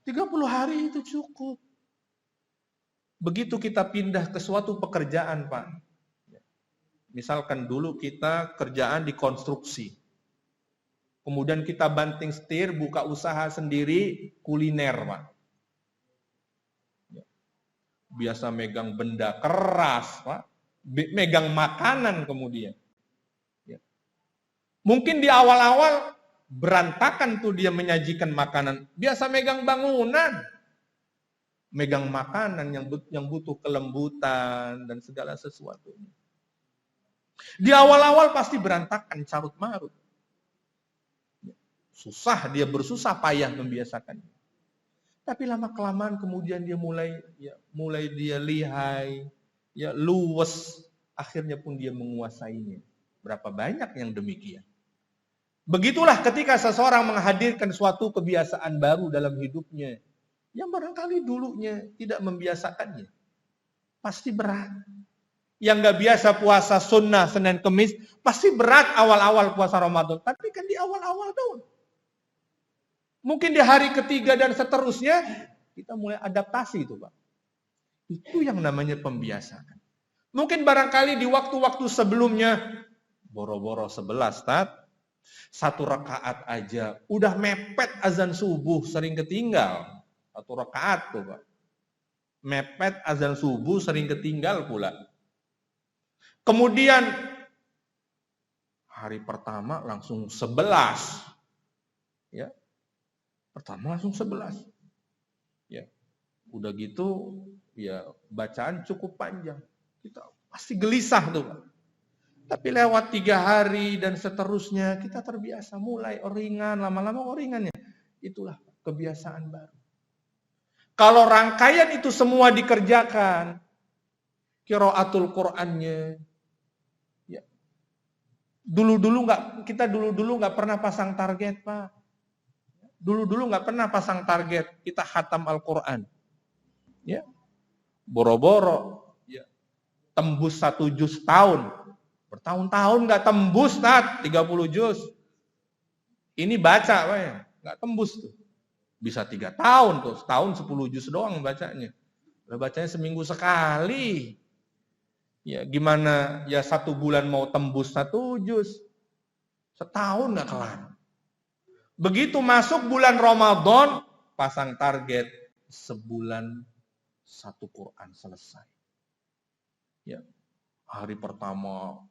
30 hari itu cukup. Begitu kita pindah ke suatu pekerjaan, Pak. Misalkan dulu kita kerjaan di konstruksi. Kemudian kita banting setir, buka usaha sendiri, kuliner, Pak. Biasa megang benda keras, Pak. Megang makanan kemudian. Mungkin di awal-awal berantakan tuh dia menyajikan makanan. Biasa megang bangunan. Megang makanan yang butuh kelembutan dan segala sesuatunya. Di awal-awal pasti berantakan, carut marut. Susah, dia bersusah payah membiasakannya. Tapi lama-kelamaan kemudian dia mulai dia lihai, ya luwes, akhirnya pun dia menguasainya. Berapa banyak yang demikian. Begitulah ketika seseorang menghadirkan suatu kebiasaan baru dalam hidupnya, yang barangkali dulunya tidak membiasakannya. Pasti berat. Yang gak biasa puasa sunnah Senin Kemis, pasti berat awal-awal puasa Ramadan. Tapi kan di awal-awal doang. Mungkin di hari ketiga dan seterusnya, kita mulai adaptasi itu, Pak. Itu yang namanya pembiasaan. Mungkin barangkali di waktu-waktu sebelumnya, boro-boro 11, Tat. 1 rakaat aja, udah mepet azan subuh, sering ketinggal. 1 rakaat tuh, Pak. Mepet azan subuh, sering ketinggal pula. Kemudian, hari pertama langsung 11. Ya. Pertama langsung 11. Ya. Udah gitu, ya bacaan cukup panjang. Kita pasti gelisah tuh, Pak. Tapi lewat 3 hari dan seterusnya, kita terbiasa. Mulai ringan, lama-lama ringannya. Itulah kebiasaan baru. Kalau rangkaian itu semua dikerjakan, qiraatul Qur'annya, ya. Kita dulu nggak pernah pasang target, Pak. Dulu nggak pernah pasang target kita khatam Al-Quran. Ya. Boro-boro, ya. Tembus 1 juz tahun. Bertahun-tahun nggak tembus, Tat, 30 juz. Ini baca, Pak, ya. Nggak tembus tuh. Bisa 3 tahun tuh, setahun 10 juz doang bacanya. Udah bacanya seminggu sekali. Ya gimana, ya 1 bulan mau tembus 1 juz. Setahun nggak kelar. Begitu masuk bulan Ramadan, pasang target sebulan 1 Quran selesai. Ya, hari pertama,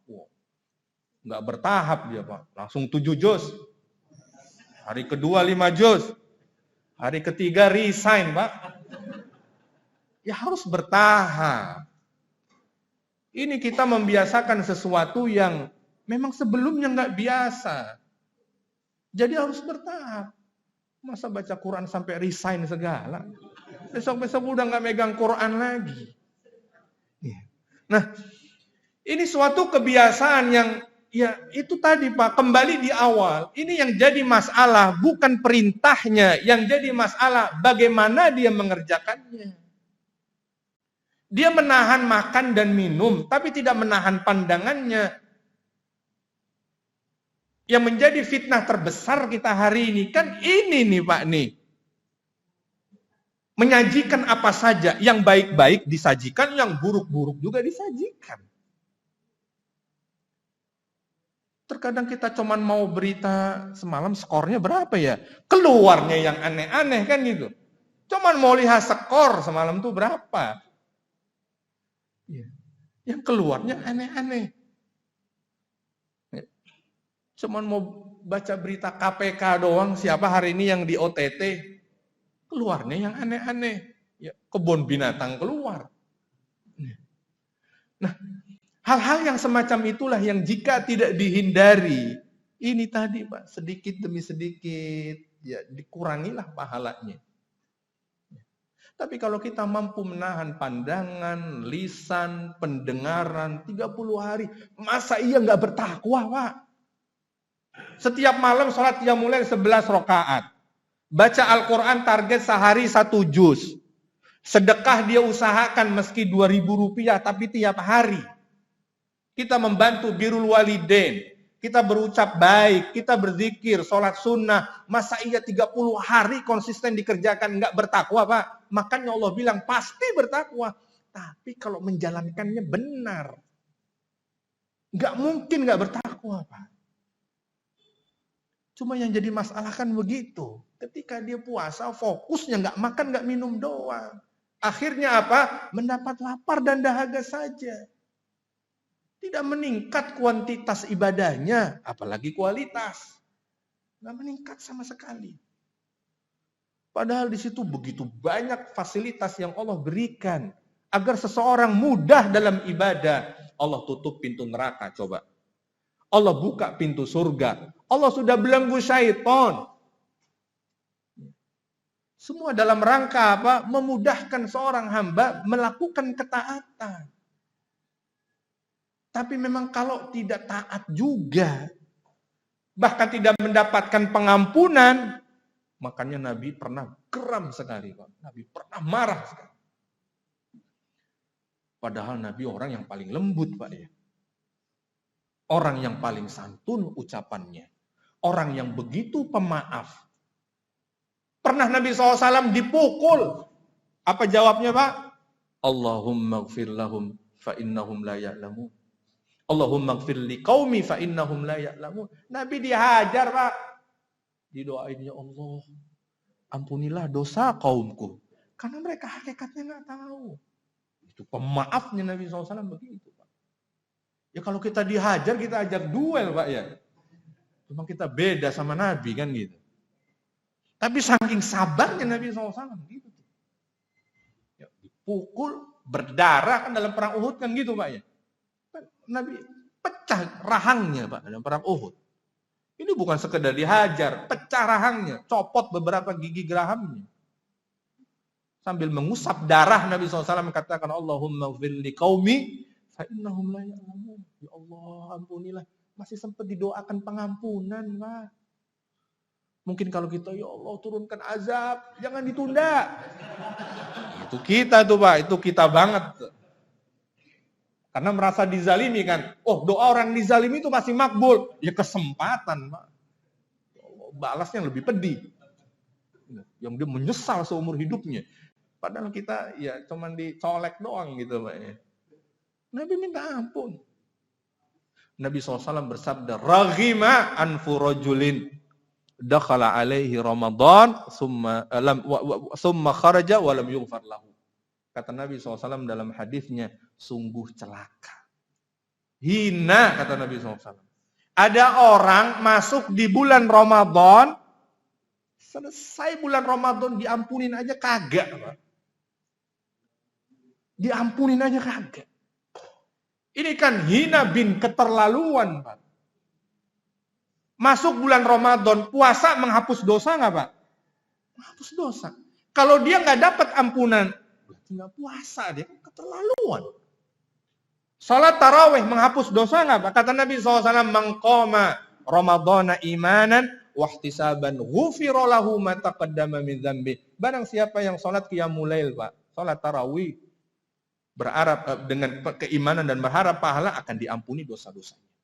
nggak bertahap dia Pak, langsung 7 juz. Hari kedua 5 juz. Hari ketiga resign Pak. Ya harus bertahap. Ini kita membiasakan sesuatu yang memang sebelumnya nggak biasa. Jadi harus bertahap. Masa baca Quran sampai resign segala. Besok-besok udah nggak megang Quran lagi. Nah, ini suatu kebiasaan yang ya itu tadi Pak, kembali di awal. Ini yang jadi masalah bukan perintahnya, yang jadi masalah bagaimana dia mengerjakannya. Dia menahan makan dan minum, tapi tidak menahan pandangannya. Yang menjadi fitnah terbesar kita hari ini kan ini nih Pak nih. Menyajikan apa saja, yang baik-baik disajikan, yang buruk-buruk juga disajikan. Terkadang kita cuman mau berita semalam skornya berapa ya? Keluarnya yang aneh-aneh kan gitu. Cuman mau lihat skor semalam tuh berapa. Yang keluarnya aneh-aneh. Cuman mau baca berita KPK doang, siapa hari ini yang di OTT, keluarnya yang aneh-aneh. Ya, kebun binatang keluar. Nah, hal-hal yang semacam itulah yang jika tidak dihindari, ini tadi Pak, sedikit demi sedikit, ya dikurangilah pahalanya. Tapi kalau kita mampu menahan pandangan, lisan, pendengaran 30 hari, masa iya nggak bertakwa Pak? Setiap malam sholat qiyamul lail 11 rakaat. Baca Al-Quran target sehari 1 juz. Sedekah dia usahakan meski 2.000 rupiah tapi tiap hari. Kita membantu birrul walidain. Kita berucap baik, kita berzikir, sholat sunnah. Masa iya 30 hari konsisten dikerjakan nggak bertakwa Pak? Makanya Allah bilang pasti bertakwa. Tapi kalau menjalankannya benar. Nggak mungkin nggak bertakwa Pak. Cuma yang jadi masalah kan begitu. Ketika dia puasa, fokusnya nggak makan, nggak minum doang. Akhirnya apa? Mendapat lapar dan dahaga saja. Tidak meningkat kuantitas ibadahnya, apalagi kualitas. Nggak meningkat sama sekali. Padahal di situ begitu banyak fasilitas yang Allah berikan. Agar seseorang mudah dalam ibadah. Allah tutup pintu neraka, coba. Allah buka pintu surga. Allah sudah belenggu syaitan. Semua dalam rangka apa? Memudahkan seorang hamba melakukan ketaatan. Tapi memang kalau tidak taat juga, bahkan tidak mendapatkan pengampunan, makanya Nabi pernah geram sekali, Pak. Nabi pernah marah sekali. Padahal Nabi orang yang paling lembut, Pak ya. Orang yang paling santun ucapannya. Orang yang begitu pemaaf. Pernah Nabi SAW dipukul. Apa jawabnya Pak? Allahumma gfir lahum fa innahum la ya'lamun. Allahumma gfir li qaumi fa innahum la ya'lamun. Nabi dihajar Pak. Didoain ya Allah. Ampunilah dosa kaumku. Karena mereka hakikatnya nggak tahu. Itu pemaafnya Nabi SAW begitu. Ya kalau kita dihajar, kita ajak duel Pak ya. Cuma kita beda sama Nabi kan gitu. Tapi saking sabarnya Nabi SAW gitu. Ya, dipukul, berdarah kan dalam perang Uhud kan gitu Pak ya. Nabi pecah rahangnya Pak dalam perang Uhud. Ini bukan sekedar dihajar, pecah rahangnya, copot beberapa gigi gerahamnya. Sambil mengusap darah Nabi SAW mengatakan Allahumma gfir li qaumi fa innahum la ya'lamun. Ya Allah, ampunilah. Masih sempat didoakan pengampunan, Pak. Mungkin kalau kita, ya Allah turunkan azab, jangan ditunda. Itu kita tuh Pak, itu kita banget. Karena merasa dizalimi kan. Oh, doa orang dizalimi itu masih makbul. Ya kesempatan, Pak. Ya Allah, balasnya lebih pedih. Yang dia menyesal seumur hidupnya. Padahal kita ya cuman dicolek doang gitu Pak ya. Nabi minta ampun. Nabi SAW bersabda, Raghima anfu rajulin dakhala alaihi Ramadan summa kharaja wa lam yughfar lahu. Kata Nabi SAW dalam hadisnya, sungguh celaka. Hina, kata Nabi SAW. Ada orang masuk di bulan Ramadan, selesai bulan Ramadan diampunin aja kagak, Pak. Diampunin aja kagak. Ini kan hina bin keterlaluan, Pak. Masuk bulan Ramadan, puasa menghapus dosa nggak, Pak? Menghapus dosa. Kalau dia nggak dapat ampunan, berarti nggak puasa, dia keterlaluan. Salat tarawih menghapus dosa nggak, Pak? Kata Nabi SAW, mangqama Ramadana imanan wahtisaban ghufira lahu ma taqaddama min dzambi. Barang siapa yang salat qiyamul lail, Pak, salat tarawih, berharap dengan keimanan dan berharap pahala, akan diampuni dosa-dosanya.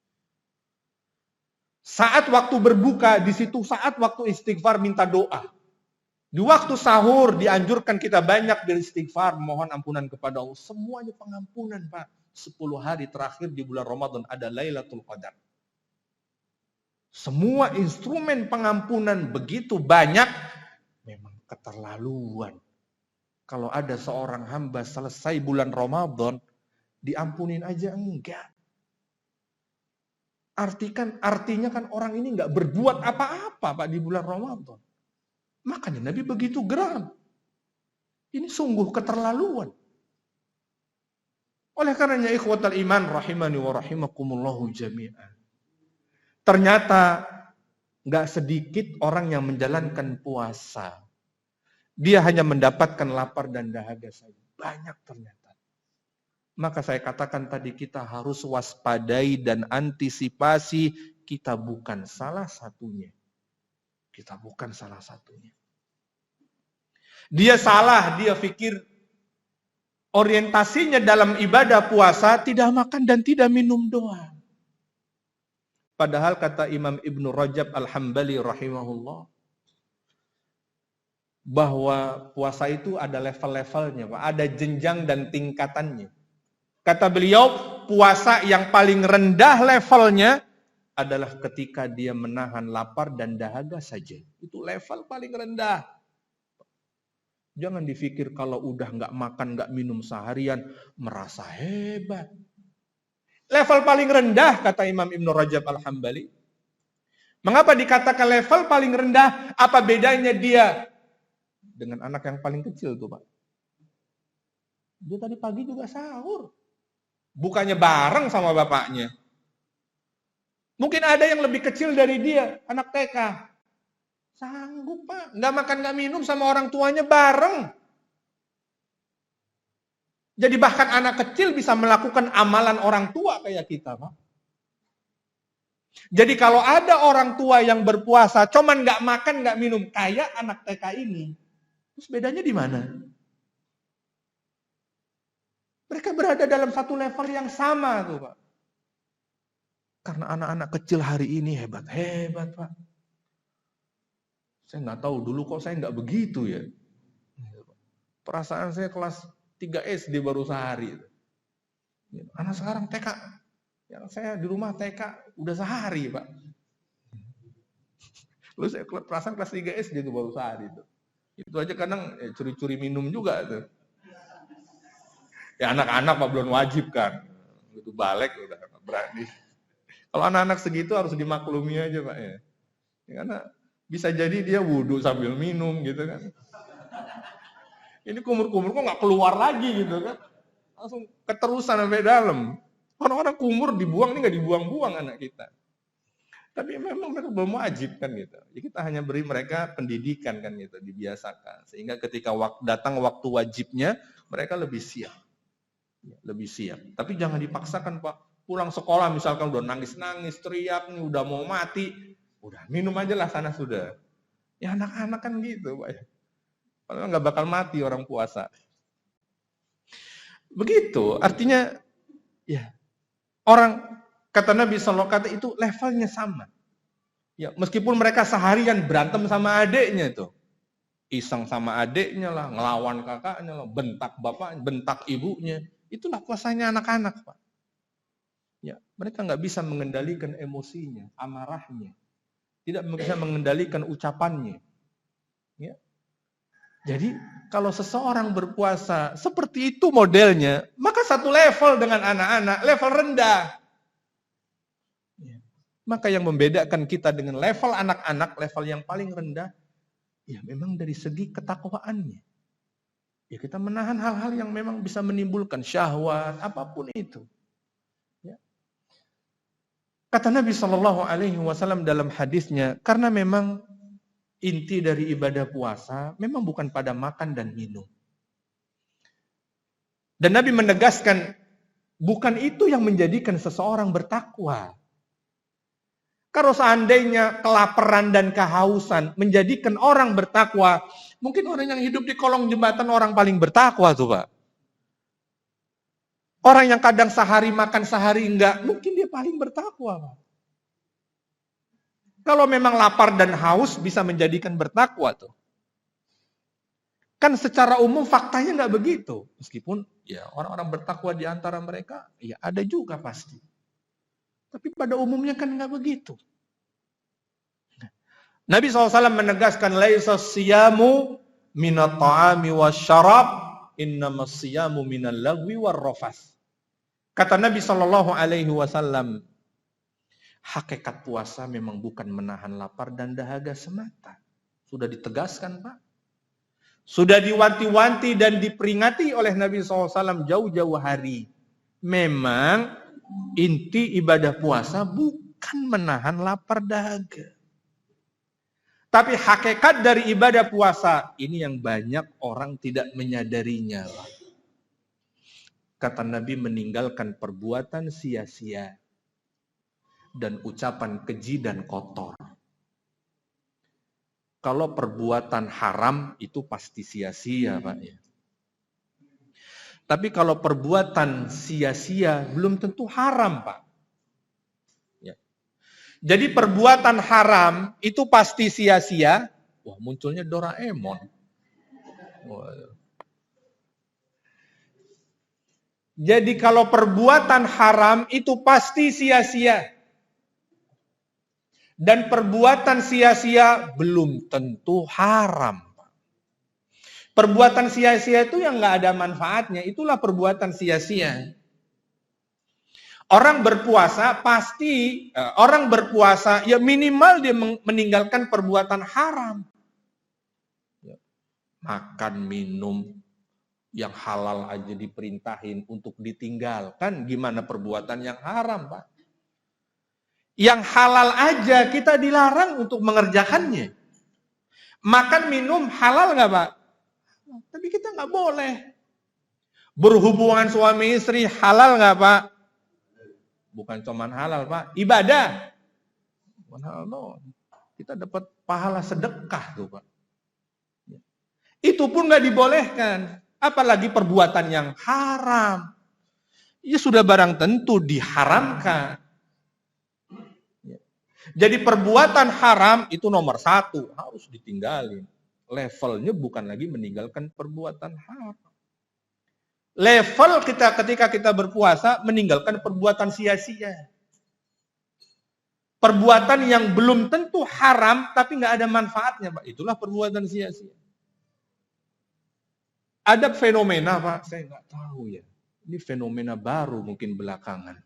Saat waktu berbuka, di situ saat waktu istighfar minta doa. Di waktu sahur dianjurkan kita banyak beristighfar, mohon ampunan kepada Allah. Semuanya pengampunan, Pak. 10 hari terakhir di bulan Ramadan ada Lailatul Qadar. Semua instrumen pengampunan begitu banyak, memang keterlaluan. Kalau ada seorang hamba selesai bulan Ramadan, diampunin aja enggak. Artinya kan orang ini enggak berbuat apa-apa, Pak, di bulan Ramadan. Makanya Nabi begitu geram. Ini sungguh keterlaluan. Oleh karenanya ikhwatal iman rahimani wa rahimakumullahu jami'an. Ternyata enggak sedikit orang yang menjalankan puasa. Dia hanya mendapatkan lapar dan dahaga saja. Banyak ternyata. Maka saya katakan tadi, kita harus waspadai dan antisipasi. Kita bukan salah satunya. Kita bukan salah satunya. Dia salah, dia pikir orientasinya dalam ibadah puasa tidak makan dan tidak minum doang. Padahal kata Imam Ibnu Rajab Al-Hambali rahimahullah, bahwa puasa itu ada level-levelnya, Pak. Ada jenjang dan tingkatannya. Kata beliau, puasa yang paling rendah levelnya adalah ketika dia menahan lapar dan dahaga saja. Itu level paling rendah. Jangan dipikir kalau udah nggak makan, nggak minum seharian, merasa hebat. Level paling rendah, kata Imam Ibnu Rajab Al-Hambali. Mengapa dikatakan level paling rendah? Apa bedanya dia dengan anak yang paling kecil tuh, Pak? Dia tadi pagi juga sahur. Bukannya bareng sama bapaknya. Mungkin ada yang lebih kecil dari dia, anak TK. Sanggup, Pak. Nggak makan, nggak minum sama orang tuanya bareng. Jadi bahkan anak kecil bisa melakukan amalan orang tua kayak kita, Pak. Jadi kalau ada orang tua yang berpuasa, cuman nggak makan, nggak minum, kayak anak TK ini. Terus bedanya di mana? Mereka berada dalam satu level yang sama tuh, Pak. Karena anak-anak kecil hari ini hebat-hebat, Pak. Saya nggak tahu dulu kok saya nggak begitu ya. Perasaan saya kelas 3 SD baru sehari. Anak sekarang TK. Yang saya di rumah TK udah sehari, Pak. Lalu saya perasaan kelas 3 SD itu baru sehari itu. Itu aja kadang curi-curi minum juga tuh. Ya anak-anak Pak belum wajib kan. Itu balik udah berani. Kalau anak-anak segitu harus dimaklumi aja, Pak ya. Karena bisa jadi dia wudhu sambil minum gitu kan. Ini kumur-kumur kok nggak keluar lagi gitu kan. Langsung keterusan sampai dalam. Orang-orang kumur dibuang, ini nggak dibuang-buang anak kita. Tapi memang mereka belum wajib kan gitu. Jadi kita hanya beri mereka pendidikan kan gitu, dibiasakan. Sehingga ketika datang waktu wajibnya, mereka lebih siap. Lebih siap. Tapi jangan dipaksakan, Pak. Pulang sekolah misalkan udah nangis-nangis, teriak nih, udah mau mati. Udah minum aja lah sana sudah. Ya anak-anak kan gitu, Pak. Padahal nggak bakal mati orang puasa. Begitu, artinya ya orang kata Nabi sallallahu alaihi wasallam itu levelnya sama. Ya, meskipun mereka seharian berantem sama adiknya itu. Iseng sama adiknya lah, ngelawan kakaknya lah, bentak bapaknya, bentak ibunya. Itulah puasanya anak-anak, Pak. Ya, mereka nggak bisa mengendalikan emosinya, amarahnya. tidak bisa mengendalikan ucapannya. Ya. Jadi kalau seseorang berpuasa seperti itu modelnya, maka satu level dengan anak-anak, level rendah. Ya. Maka yang membedakan kita dengan level anak-anak, level yang paling rendah, ya memang dari segi ketakwaannya. Ya kita menahan hal-hal yang memang bisa menimbulkan syahwat, apapun itu. Ya. Kata Nabi SAW dalam hadisnya, karena memang inti dari ibadah puasa memang bukan pada makan dan minum. Dan Nabi menegaskan, bukan itu yang menjadikan seseorang bertakwa. Kalau seandainya kelaparan dan kehausan menjadikan orang bertakwa, mungkin orang yang hidup di kolong jembatan orang paling bertakwa tuh Pak. Orang yang kadang sehari makan sehari enggak, mungkin dia paling bertakwa Pak. Kalau memang lapar dan haus bisa menjadikan bertakwa tuh. Kan secara umum faktanya enggak begitu. Meskipun ya orang-orang bertakwa di antara mereka, ya ada juga pasti. Tapi pada umumnya kan enggak begitu. Nabi SAW menegaskan, laisa siyamu minat ta'ami wasyarab, innamas siyamu minal lagwi warrafas. Kata Nabi SAW, hakikat puasa memang bukan menahan lapar dan dahaga semata. Sudah ditegaskan Pak. Sudah diwanti-wanti dan diperingati oleh Nabi SAW jauh-jauh hari. Memang inti ibadah puasa bukan menahan lapar dahaga. Tapi hakikat dari ibadah puasa, ini yang banyak orang tidak menyadarinya. Kata Nabi, meninggalkan perbuatan sia-sia dan ucapan keji dan kotor. Kalau perbuatan haram itu pasti sia-sia Pak ya. Tapi kalau perbuatan sia-sia belum tentu haram Pak. Ya. Jadi perbuatan haram itu pasti sia-sia. Wah, munculnya Doraemon. Wah. Jadi kalau perbuatan haram itu pasti sia-sia. Dan perbuatan sia-sia belum tentu haram. Perbuatan sia-sia itu yang nggak ada manfaatnya, itulah perbuatan sia-sia. Orang berpuasa pasti, orang berpuasa ya minimal dia meninggalkan perbuatan haram. Makan, minum, yang halal aja diperintahin untuk ditinggalkan, gimana perbuatan yang haram Pak? Yang halal aja kita dilarang untuk mengerjakannya. Makan, minum halal nggak Pak? Tapi kita nggak boleh. Berhubungan suami istri halal nggak Pak? Bukan cuman halal Pak, ibadah. Bukan halal no. Kita dapat pahala sedekah tuh Pak. Itu pun nggak dibolehkan. Apalagi perbuatan yang haram. Ya sudah barang tentu diharamkan. Jadi perbuatan haram itu nomor 1, harus ditinggalin. Levelnya bukan lagi meninggalkan perbuatan haram. Level kita ketika kita berpuasa meninggalkan perbuatan sia-sia. Perbuatan yang belum tentu haram tapi nggak ada manfaatnya Pak. Itulah perbuatan sia-sia. Ada fenomena Pak, saya nggak tahu ya. Ini fenomena baru mungkin belakangan.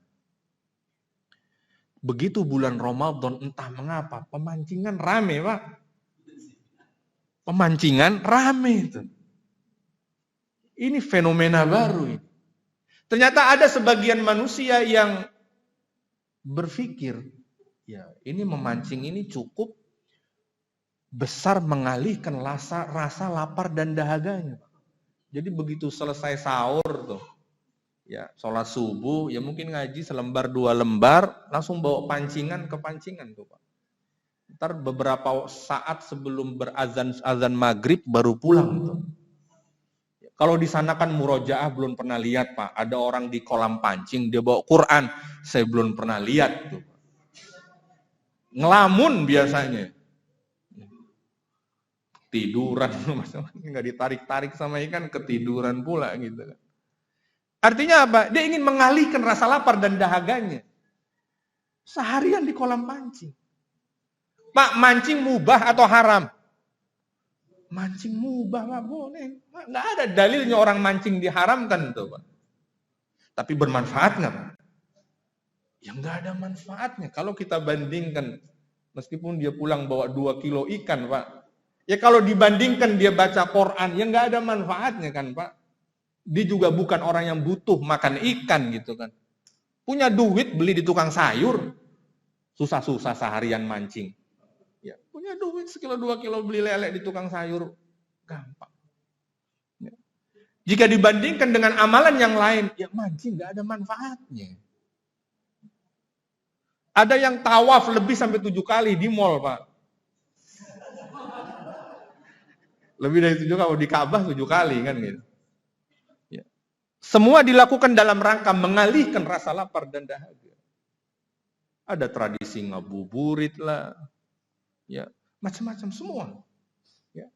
Begitu bulan Ramadan entah mengapa pemancingan rame Pak. Pemancingan rame itu. Ini fenomena baru ini. Ternyata ada sebagian manusia yang berpikir, ya ini memancing ini cukup besar mengalihkan rasa lapar dan dahaganya. Jadi begitu selesai sahur tuh, ya sholat subuh, ya mungkin ngaji selembar 2 lembar, langsung bawa pancingan ke pancingan tuh Pak. Ntar beberapa saat sebelum azan maghrib baru pulang tuh. Kalau di sana kan murojaah belum pernah lihat Pak. Ada orang di kolam pancing dia bawa Quran, saya belum pernah lihat tuh. Ngelamun biasanya. Tiduran, nggak ditarik-tarik sama ikan, ketiduran pula gitu kan. Artinya apa? Dia ingin mengalihkan rasa lapar dan dahaganya. Seharian di kolam pancing. Pak, mancing mubah atau haram? Mancing mubah, Pak, boleh. Pak, nggak ada dalilnya orang mancing diharamkan tuh, Pak. Tapi bermanfaat nggak, Pak? Ya nggak ada manfaatnya. Kalau kita bandingkan, meskipun dia pulang bawa 2 kilo ikan, Pak. Ya kalau dibandingkan dia baca Quran, ya nggak ada manfaatnya kan, Pak. Dia juga bukan orang yang butuh makan ikan gitu kan. Punya duit beli di tukang sayur, susah-susah seharian mancing. Ya, punya duit sekilo 2 kilo beli lele di tukang sayur, gampang. Ya. Jika dibandingkan dengan amalan yang lain, ya mancing nggak ada manfaatnya. Ada yang tawaf lebih sampai 7 kali di mall, Pak. Lebih dari 7 kali, di Ka'bah 7 kali kan gitu. Ya. Semua dilakukan dalam rangka mengalihkan rasa lapar dan dahaga. Ada tradisi ngabuburit lah, ya macam-macam semua. Ya.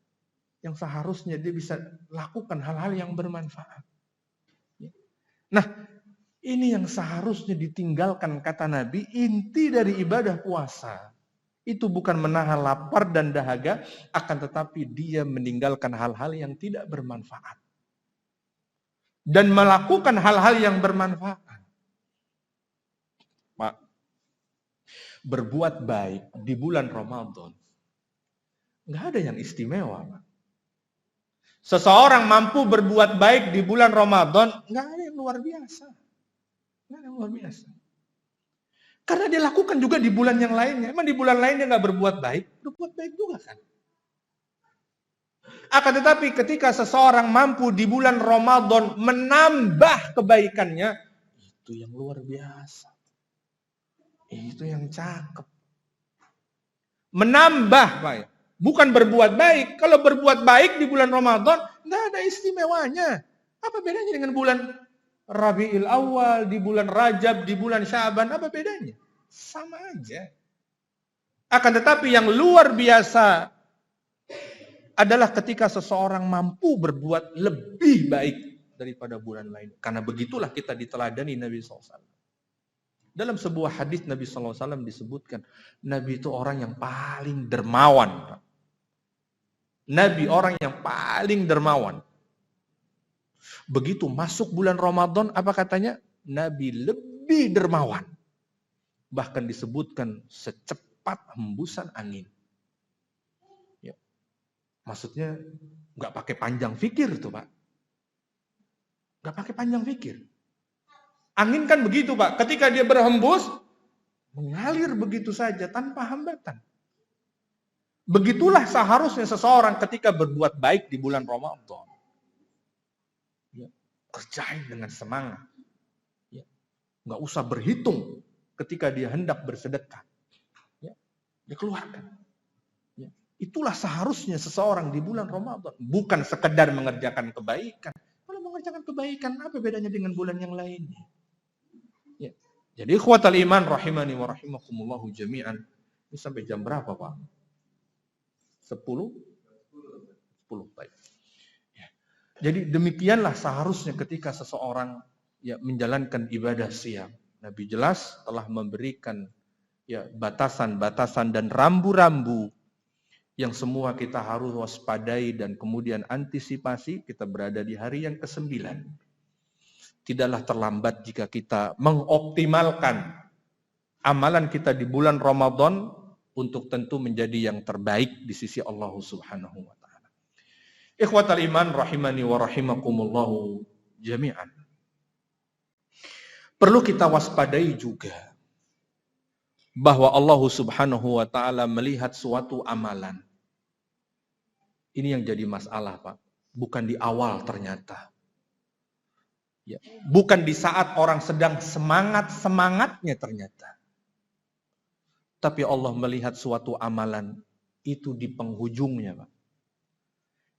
Yang seharusnya dia bisa lakukan hal-hal yang bermanfaat. Ya. Nah, ini yang seharusnya ditinggalkan kata Nabi, inti dari ibadah puasa. Itu bukan menahan lapar dan dahaga, akan tetapi dia meninggalkan hal-hal yang tidak bermanfaat. Dan melakukan hal-hal yang bermanfaat. Pak, berbuat baik di bulan Ramadan, nggak ada yang istimewa, Pak. Seseorang mampu berbuat baik di bulan Ramadan, nggak ada yang luar biasa. Nggak ada yang luar biasa. Karena dia lakukan juga di bulan yang lainnya. Emang di bulan lainnya nggak berbuat baik? Berbuat baik juga kan. Akan tetapi ketika seseorang mampu di bulan Ramadan menambah kebaikannya, itu yang luar biasa. Itu yang cakep. Menambah, Pak. Bukan berbuat baik. Kalau berbuat baik di bulan Ramadan, nggak ada istimewanya. Apa bedanya dengan bulan Rabiul Awal, di bulan Rajab, di bulan Syaban, apa bedanya? Sama aja. Akan tetapi yang luar biasa adalah ketika seseorang mampu berbuat lebih baik daripada bulan lain. Karena begitulah kita diteladani Nabi SAW. Dalam sebuah hadis Nabi SAW disebutkan, Nabi itu orang yang paling dermawan. Nabi orang yang paling dermawan. Begitu masuk bulan Ramadan, apa katanya? Nabi lebih dermawan. Bahkan disebutkan secepat hembusan angin. Ya. Maksudnya nggak pakai panjang fikir tuh, Pak. Nggak pakai panjang fikir. Angin kan begitu, Pak. Ketika dia berhembus, mengalir begitu saja tanpa hambatan. Begitulah seharusnya seseorang ketika berbuat baik di bulan Ramadan. Kerjain dengan semangat. Ya. Nggak usah berhitung ketika dia hendak bersedekah. Ya. Dia keluarkan. Ya. Itulah seharusnya seseorang di bulan Ramadan. Bukan sekedar mengerjakan kebaikan. Kalau mengerjakan kebaikan, apa bedanya dengan bulan yang lainnya? Ya. Jadi ikhwatal iman rahimani wa rahimakumullahu jami'an. Ini sampai jam berapa, Pak? 10? 10, baik. Jadi demikianlah seharusnya ketika seseorang ya menjalankan ibadah siam. Nabi jelas telah memberikan ya batasan-batasan dan rambu-rambu yang semua kita harus waspadai dan kemudian antisipasi. Kita berada di hari yang ke-9. Tidaklah terlambat jika kita mengoptimalkan amalan kita di bulan Ramadan untuk tentu menjadi yang terbaik di sisi Allah Subhanahu wa taala. Ikhwatal iman rahimani wa rahimakumullahu jami'an. Perlu kita waspadai juga bahwa Allah Subhanahu wa taala melihat suatu amalan. Ini yang jadi masalah, Pak. Bukan di awal ternyata. Ya, bukan di saat orang sedang semangat-semangatnya ternyata. Tapi Allah melihat suatu amalan itu di penghujungnya, Pak.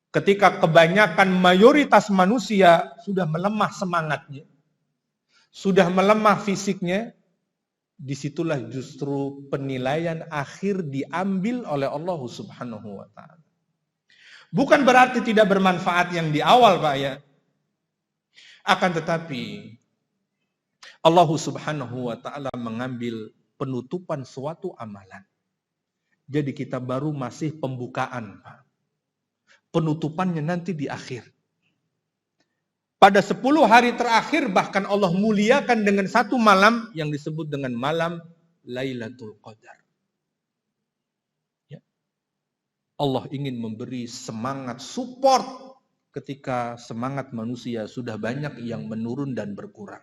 Ketika kebanyakan mayoritas manusia sudah melemah semangatnya, sudah melemah fisiknya, disitulah justru penilaian akhir diambil oleh Allah Subhanahu wa taala. Bukan berarti tidak bermanfaat yang di awal, Pak ya. Akan tetapi Allah Subhanahu wa taala mengambil penutupan suatu amalan. Jadi kita baru masih pembukaan, Pak. Penutupannya nanti di akhir. Pada 10 hari terakhir bahkan Allah muliakan dengan satu malam yang disebut dengan malam Lailatul Qadar. Ya. Allah ingin memberi semangat support ketika semangat manusia sudah banyak yang menurun dan berkurang.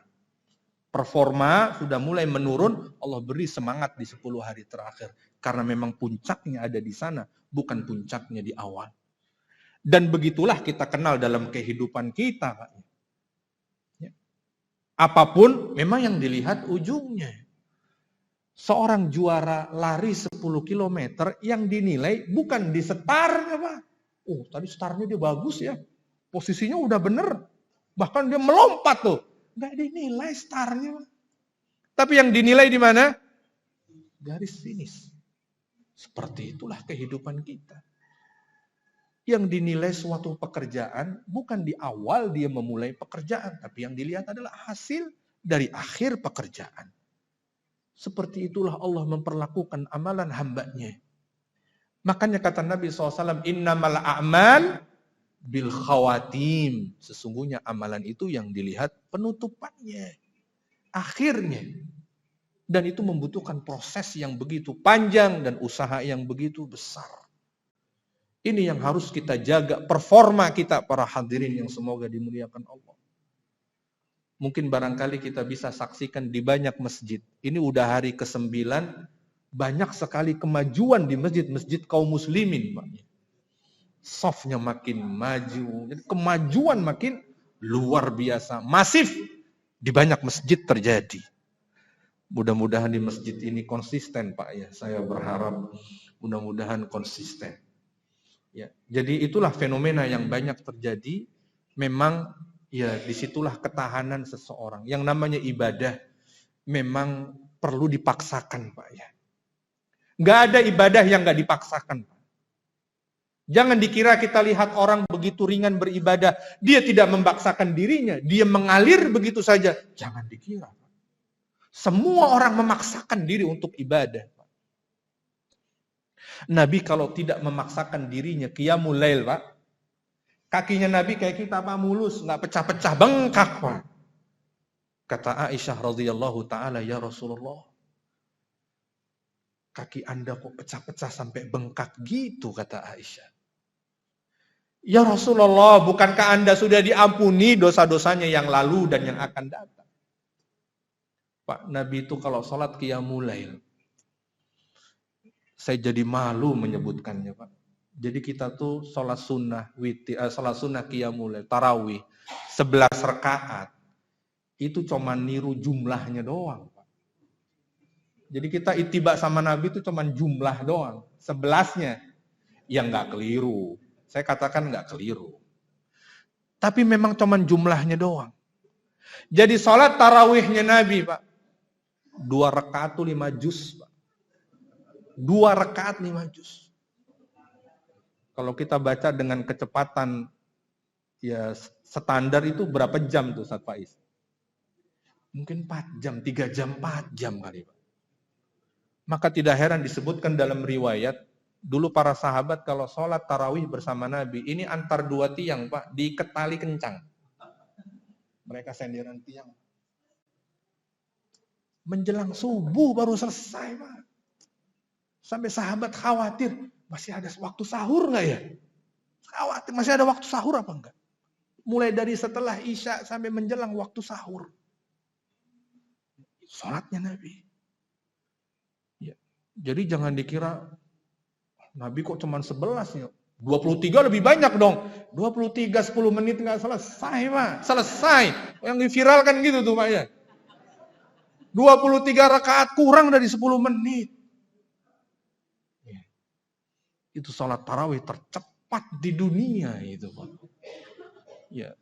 Performa sudah mulai menurun, Allah beri semangat di 10 hari terakhir. Karena memang puncaknya ada di sana, bukan puncaknya di awal. Dan begitulah kita kenal dalam kehidupan kita, Pak. Ya. Apapun memang yang dilihat ujungnya. Seorang juara lari 10 km yang dinilai bukan di setarnya, Pak. Oh, tadi setarnya dia bagus ya. Posisinya udah bener. Bahkan dia melompat tuh. Nggak dinilai startnya. Tapi yang dinilai di mana? Garis finish. Seperti itulah kehidupan kita. Yang dinilai suatu pekerjaan bukan di awal dia memulai pekerjaan. Tapi yang dilihat adalah hasil dari akhir pekerjaan. Seperti itulah Allah memperlakukan amalan hambanya. Makanya kata Nabi SAW, innamal a'mal bil khawatim. Sesungguhnya amalan itu yang dilihat penutupannya, akhirnya. Dan itu membutuhkan proses yang begitu panjang dan usaha yang begitu besar. Ini yang harus kita jaga, performa kita para hadirin yang semoga dimuliakan Allah. Mungkin barangkali kita bisa saksikan di banyak masjid. Ini udah hari ke-9, banyak sekali kemajuan di masjid-masjid kaum muslimin, Pak. Softnya makin maju, jadi kemajuan makin luar biasa, masif di banyak masjid terjadi. Mudah-mudahan di masjid ini konsisten, Pak ya. Saya berharap mudah-mudahan konsisten. Ya, jadi itulah fenomena yang banyak terjadi. Memang ya disitulah ketahanan seseorang. Yang namanya ibadah memang perlu dipaksakan, Pak ya. Nggak ada ibadah yang nggak dipaksakan, Pak. Jangan dikira kita lihat orang begitu ringan beribadah, dia tidak memaksakan dirinya, dia mengalir begitu saja. Jangan dikira. Semua orang memaksakan diri untuk ibadah. Nabi kalau tidak memaksakan dirinya qiyamul lail, Pak. Kakinya Nabi kayak kita, Pak, mulus, nggak pecah-pecah, bengkak, Pak. Kata Aisyah radhiyallahu taala, ya Rasulullah, kaki Anda kok pecah-pecah sampai bengkak gitu, kata Aisyah. Ya Rasulullah, bukankah Anda sudah diampuni dosa-dosanya yang lalu dan yang akan datang? Pak, Nabi itu kalau sholat qiyamul lail, saya jadi malu menyebutkannya, Pak. Jadi kita tuh sholat sunnah qiyamul lail, tarawih, 11 rakaat. Itu cuma niru jumlahnya doang, Pak. Jadi kita ittiba sama Nabi itu cuma jumlah doang. 11-nya. Yang nggak keliru. Saya katakan nggak keliru. Tapi memang cuma jumlahnya doang. Jadi sholat tarawihnya Nabi, Pak. 2 rakaat tuh 5 juz, Pak. 2 rakaat 5 juz. Kalau kita baca dengan kecepatan ya standar itu berapa jam tuh, Ustaz Faiz? Mungkin 4 jam, 3 jam, 4 jam kali, Pak. Maka tidak heran disebutkan dalam riwayat, dulu para sahabat kalau sholat tarawih bersama Nabi, ini antar 2 tiang, Pak, diikat tali kencang. Mereka senderan tiang. Menjelang subuh baru selesai, Pak. Sampai sahabat khawatir, masih ada waktu sahur nggak ya? Khawatir, masih ada waktu sahur apa enggak? Mulai dari setelah Isya sampai menjelang waktu sahur. Sholatnya Nabi. Ya. Jadi jangan dikira Nabi kok cuma 11 ya. 23 lebih banyak dong. 23 10 menit nggak selesai, Pak. Selesai. Yang diviralkan gitu tuh, Pak ya. 23 rakaat kurang dari 10 menit. Ya. Itu sholat tarawih tercepat di dunia itu, Pak. Ya.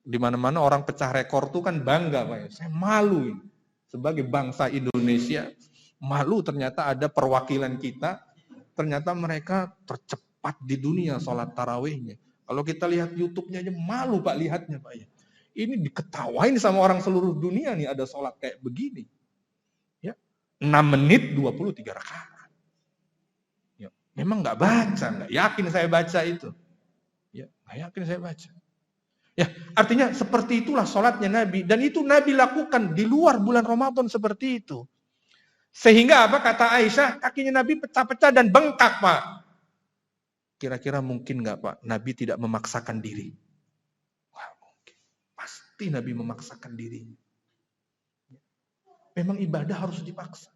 Di mana-mana orang pecah rekor tuh kan bangga, Pak. Saya malu ini. Sebagai bangsa Indonesia, malu ternyata ada perwakilan kita, ternyata mereka tercepat di dunia sholat tarawihnya. Kalau kita lihat YouTube-nya aja malu, Pak, lihatnya, Pak. Ini diketawain sama orang seluruh dunia nih ada sholat kayak begini. Ya. 6 menit 23 rakaat. Memang nggak baca, nggak yakin saya baca itu. Ya, nggak yakin saya baca. Ya, artinya seperti itulah sholatnya Nabi. Dan itu Nabi lakukan di luar bulan Ramadan seperti itu. Sehingga apa kata Aisyah, kakinya Nabi pecah-pecah dan bengkak, Pak. Kira-kira mungkin nggak, Pak, Nabi tidak memaksakan diri? Wah, mungkin. Pasti Nabi memaksakan diri. Memang ibadah harus dipaksa.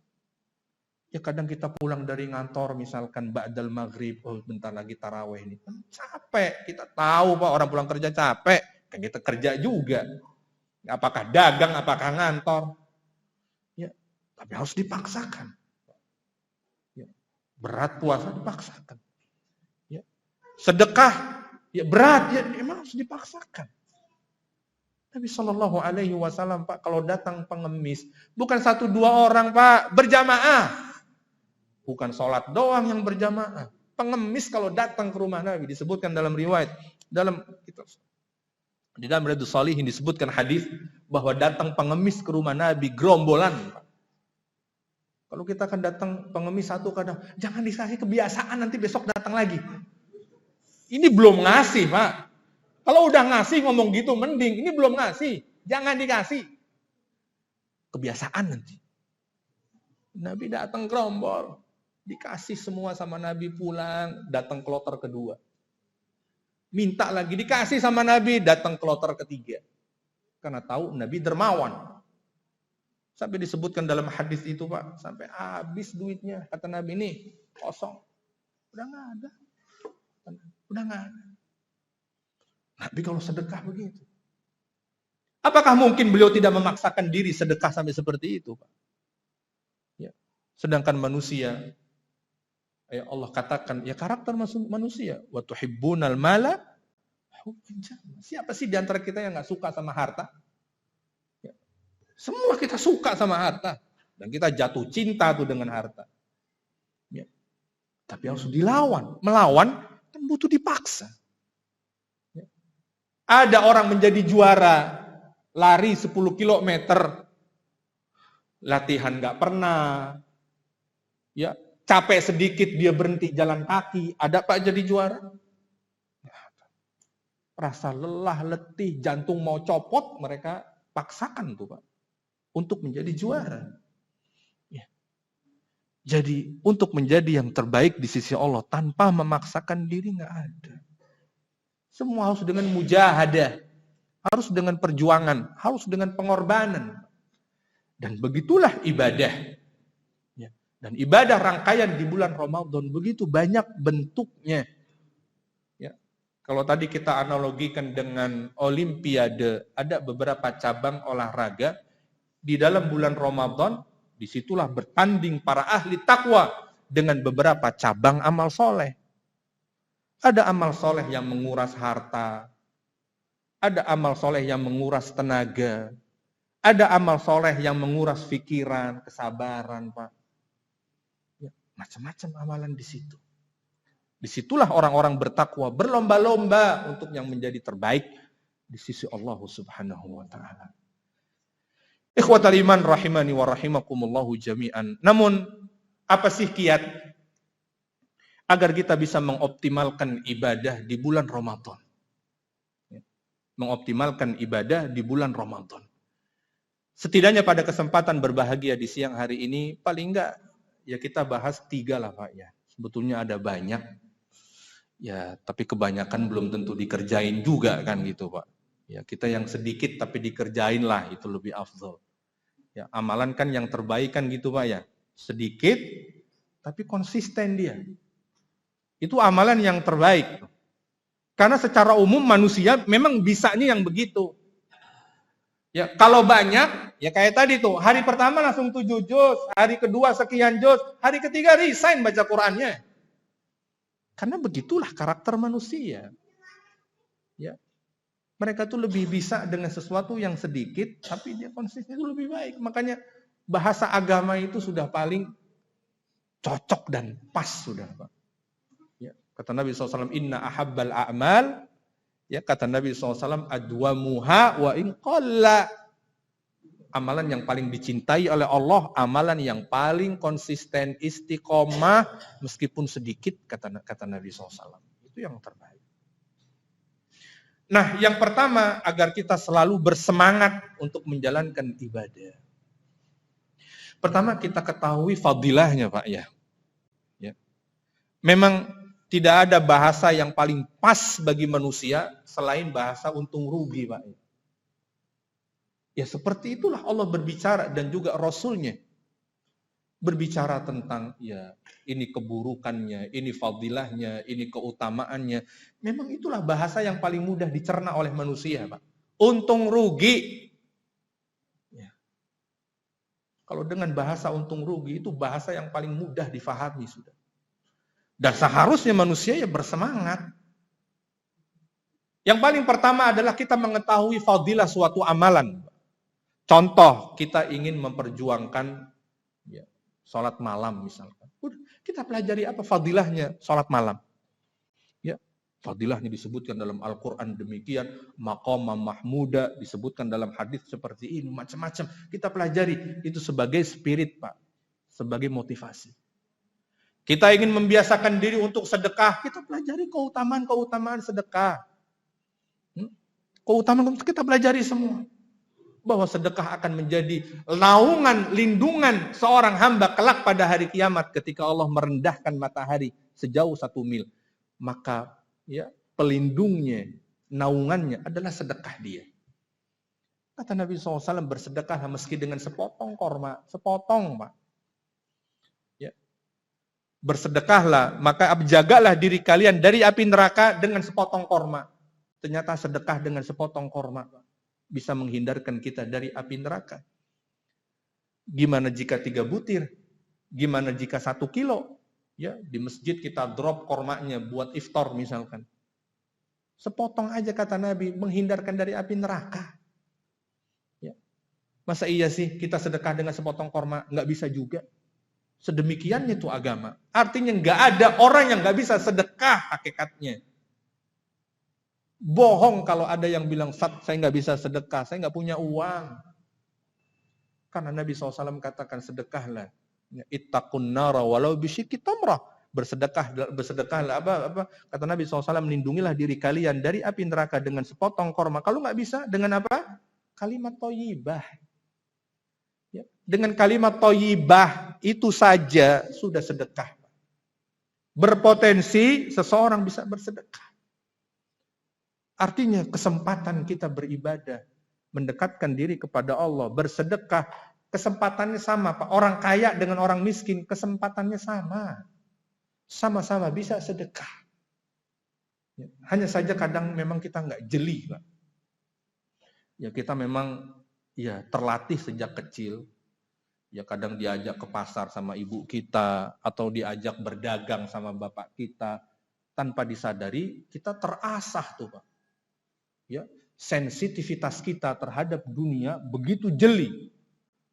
Ya kadang kita pulang dari ngantor misalkan ba'dal maghrib, oh bentar lagi taraweh ini. Capek, kita tahu Pak orang pulang kerja capek. Kan kita kerja juga. Apakah dagang, apakah ngantor. Ya, tapi harus dipaksakan. Ya, berat puasa dipaksakan. Ya, sedekah, ya berat, ya emang harus dipaksakan. Nabi Shallallahu Alaihi Wasallam Pak kalau datang pengemis bukan 1-2 orang Pak, berjamaah. Bukan sholat doang yang berjamaah. Pengemis kalau datang ke rumah Nabi disebutkan dalam riwayat, di dalam Riyadhus Shalihin disebutkan hadis bahwa datang pengemis ke rumah Nabi gerombolan. Kalau kita akan datang pengemis satu kadang, jangan dikasih kebiasaan nanti besok datang lagi. Ini belum ngasih Pak. Kalau udah ngasih ngomong gitu mending. Ini belum ngasih, jangan dikasih. Kebiasaan nanti. Nabi datang gerombol. Dikasih semua sama Nabi pulang, datang kloter kedua. Minta lagi, dikasih sama Nabi, datang kloter ketiga. Karena tahu Nabi dermawan. Sampai disebutkan dalam hadis itu Pak, sampai habis duitnya. Kata Nabi ini, kosong. Udah nggak ada. Udah nggak ada. Nabi kalau sedekah begitu. Apakah mungkin beliau tidak memaksakan diri sedekah sampai seperti itu Pak? Ya. Sedangkan manusia, ya Allah katakan, ya karakter manusia. Wa tuhibbunal mala hubban jamma. Siapa sih di antara kita yang nggak suka sama harta? Ya. Semua kita suka sama harta. Dan kita jatuh cinta tuh dengan harta. Ya. Tapi harus dilawan. Melawan kan butuh dipaksa. Ya. Ada orang menjadi juara lari 10 km. Latihan nggak pernah. Ya. Capek sedikit dia berhenti jalan kaki. Ada Pak jadi juara? Rasa lelah, letih, jantung mau copot, mereka paksakan tuh Pak. Untuk menjadi juara. Ya. Jadi untuk menjadi yang terbaik di sisi Allah tanpa memaksakan diri nggak ada. Semua harus dengan mujahadah. Harus dengan perjuangan. Harus dengan pengorbanan. Dan begitulah ibadah. Dan ibadah rangkaian di bulan Ramadan begitu banyak bentuknya. Ya. Kalau tadi kita analogikan dengan olimpiade, ada beberapa cabang olahraga di dalam bulan Ramadan, disitulah bertanding para ahli takwa dengan beberapa cabang amal soleh. Ada amal soleh yang menguras harta, ada amal soleh yang menguras tenaga, ada amal soleh yang menguras pikiran, kesabaran Pak. Macam-macam amalan di situ. Disitulah orang-orang bertakwa berlomba-lomba untuk yang menjadi terbaik di sisi Allah Subhanahu wa taala. Ikhwatal iman rahimani wa rahimakumullahu jami'an. Namun apa sih kiat agar kita bisa mengoptimalkan ibadah di bulan Ramadan? Mengoptimalkan ibadah di bulan Ramadan. Setidaknya pada kesempatan berbahagia di siang hari ini paling enggak ya kita bahas 3 lah Pak ya. Sebetulnya ada banyak. Ya, tapi kebanyakan belum tentu dikerjain juga kan gitu Pak. Ya, kita yang sedikit tapi dikerjain lah itu lebih afdal. Ya, amalan kan yang terbaik kan gitu Pak ya. Sedikit tapi konsisten dia. Itu amalan yang terbaik. Karena secara umum manusia memang bisanya yang begitu. Ya, kalau banyak, ya kayak tadi tuh, hari pertama langsung 7 juz, hari kedua sekian juz, hari ketiga resign baca Qur'annya. Karena begitulah karakter manusia. Ya. Mereka tuh lebih bisa dengan sesuatu yang sedikit, tapi dia konsisten itu lebih baik. Makanya bahasa agama itu sudah paling cocok dan pas sudah, Pak. Ya. Kata Nabi SAW, inna ahabbal a'mal, ya kata Nabi SAW, adwamuha wa in qalla. Amalan yang paling dicintai oleh Allah, amalan yang paling konsisten, istiqomah, meskipun sedikit, kata Nabi SAW. Itu yang terbaik. Nah, yang pertama, agar kita selalu bersemangat untuk menjalankan ibadah. Pertama, kita ketahui fadilahnya, Pak, ya. Memang tidak ada bahasa yang paling pas bagi manusia selain bahasa untung rugi, Pak. Ya seperti itulah Allah berbicara dan juga Rasulnya berbicara tentang ya ini keburukannya, ini fadilahnya, ini keutamaannya. Memang itulah bahasa yang paling mudah dicerna oleh manusia, Pak. Untung rugi. Ya. Kalau dengan bahasa untung rugi itu bahasa yang paling mudah difahami sudah. Dan seharusnya manusia ya bersemangat. Yang paling pertama adalah kita mengetahui fadilah suatu amalan. Contoh, kita ingin memperjuangkan ya, sholat malam misalkan. Kita pelajari apa fadilahnya sholat malam. Ya, fadilahnya disebutkan dalam Al-Quran demikian, maqamah mahmuda disebutkan dalam hadis seperti ini, macam-macam. Kita pelajari itu sebagai spirit, Pak, sebagai motivasi. Kita ingin membiasakan diri untuk sedekah, kita pelajari keutamaan sedekah. Keutamaan kita pelajari semua. Bahwa sedekah akan menjadi naungan, lindungan seorang hamba kelak pada hari kiamat ketika Allah merendahkan matahari sejauh 1 mil. Maka ya pelindungnya, naungannya adalah sedekah dia. Kata Nabi SAW, bersedekahlah meski dengan sepotong korma, sepotong, Pak. Ya. Bersedekahlah, maka jagalah diri kalian dari api neraka dengan sepotong korma. Ternyata sedekah dengan sepotong korma, Pak, bisa menghindarkan kita dari api neraka. Gimana jika 3 butir? Gimana jika 1 kilo? Ya, di masjid kita drop kormanya buat iftar misalkan. Sepotong aja kata Nabi, menghindarkan dari api neraka. Ya. Masa iya sih kita sedekah dengan sepotong korma? Nggak bisa juga. Sedemikiannya itu agama. Artinya nggak ada orang yang nggak bisa sedekah hakikatnya. Bohong kalau ada yang bilang, saya nggak bisa sedekah, saya nggak punya uang. Karena Nabi SAW katakan sedekahlah. Ittaqun nara walau bisyikki tamrah. Bersedekahlah apa? Kata Nabi SAW, melindungilah diri kalian dari api neraka dengan sepotong korma. Kalau nggak bisa, dengan apa? Kalimat thayyibah. Ya. Dengan kalimat thayyibah itu saja sudah sedekah. Berpotensi seseorang bisa bersedekah. Artinya kesempatan kita beribadah, mendekatkan diri kepada Allah, bersedekah, kesempatannya sama, Pak. Orang kaya dengan orang miskin, kesempatannya sama. Sama-sama bisa sedekah. Hanya saja kadang memang kita nggak jeli, Pak. Ya kita memang ya terlatih sejak kecil. Ya kadang diajak ke pasar sama ibu kita, atau diajak berdagang sama bapak kita. Tanpa disadari, kita terasah tuh, Pak. Ya, sensitivitas kita terhadap dunia begitu jeli.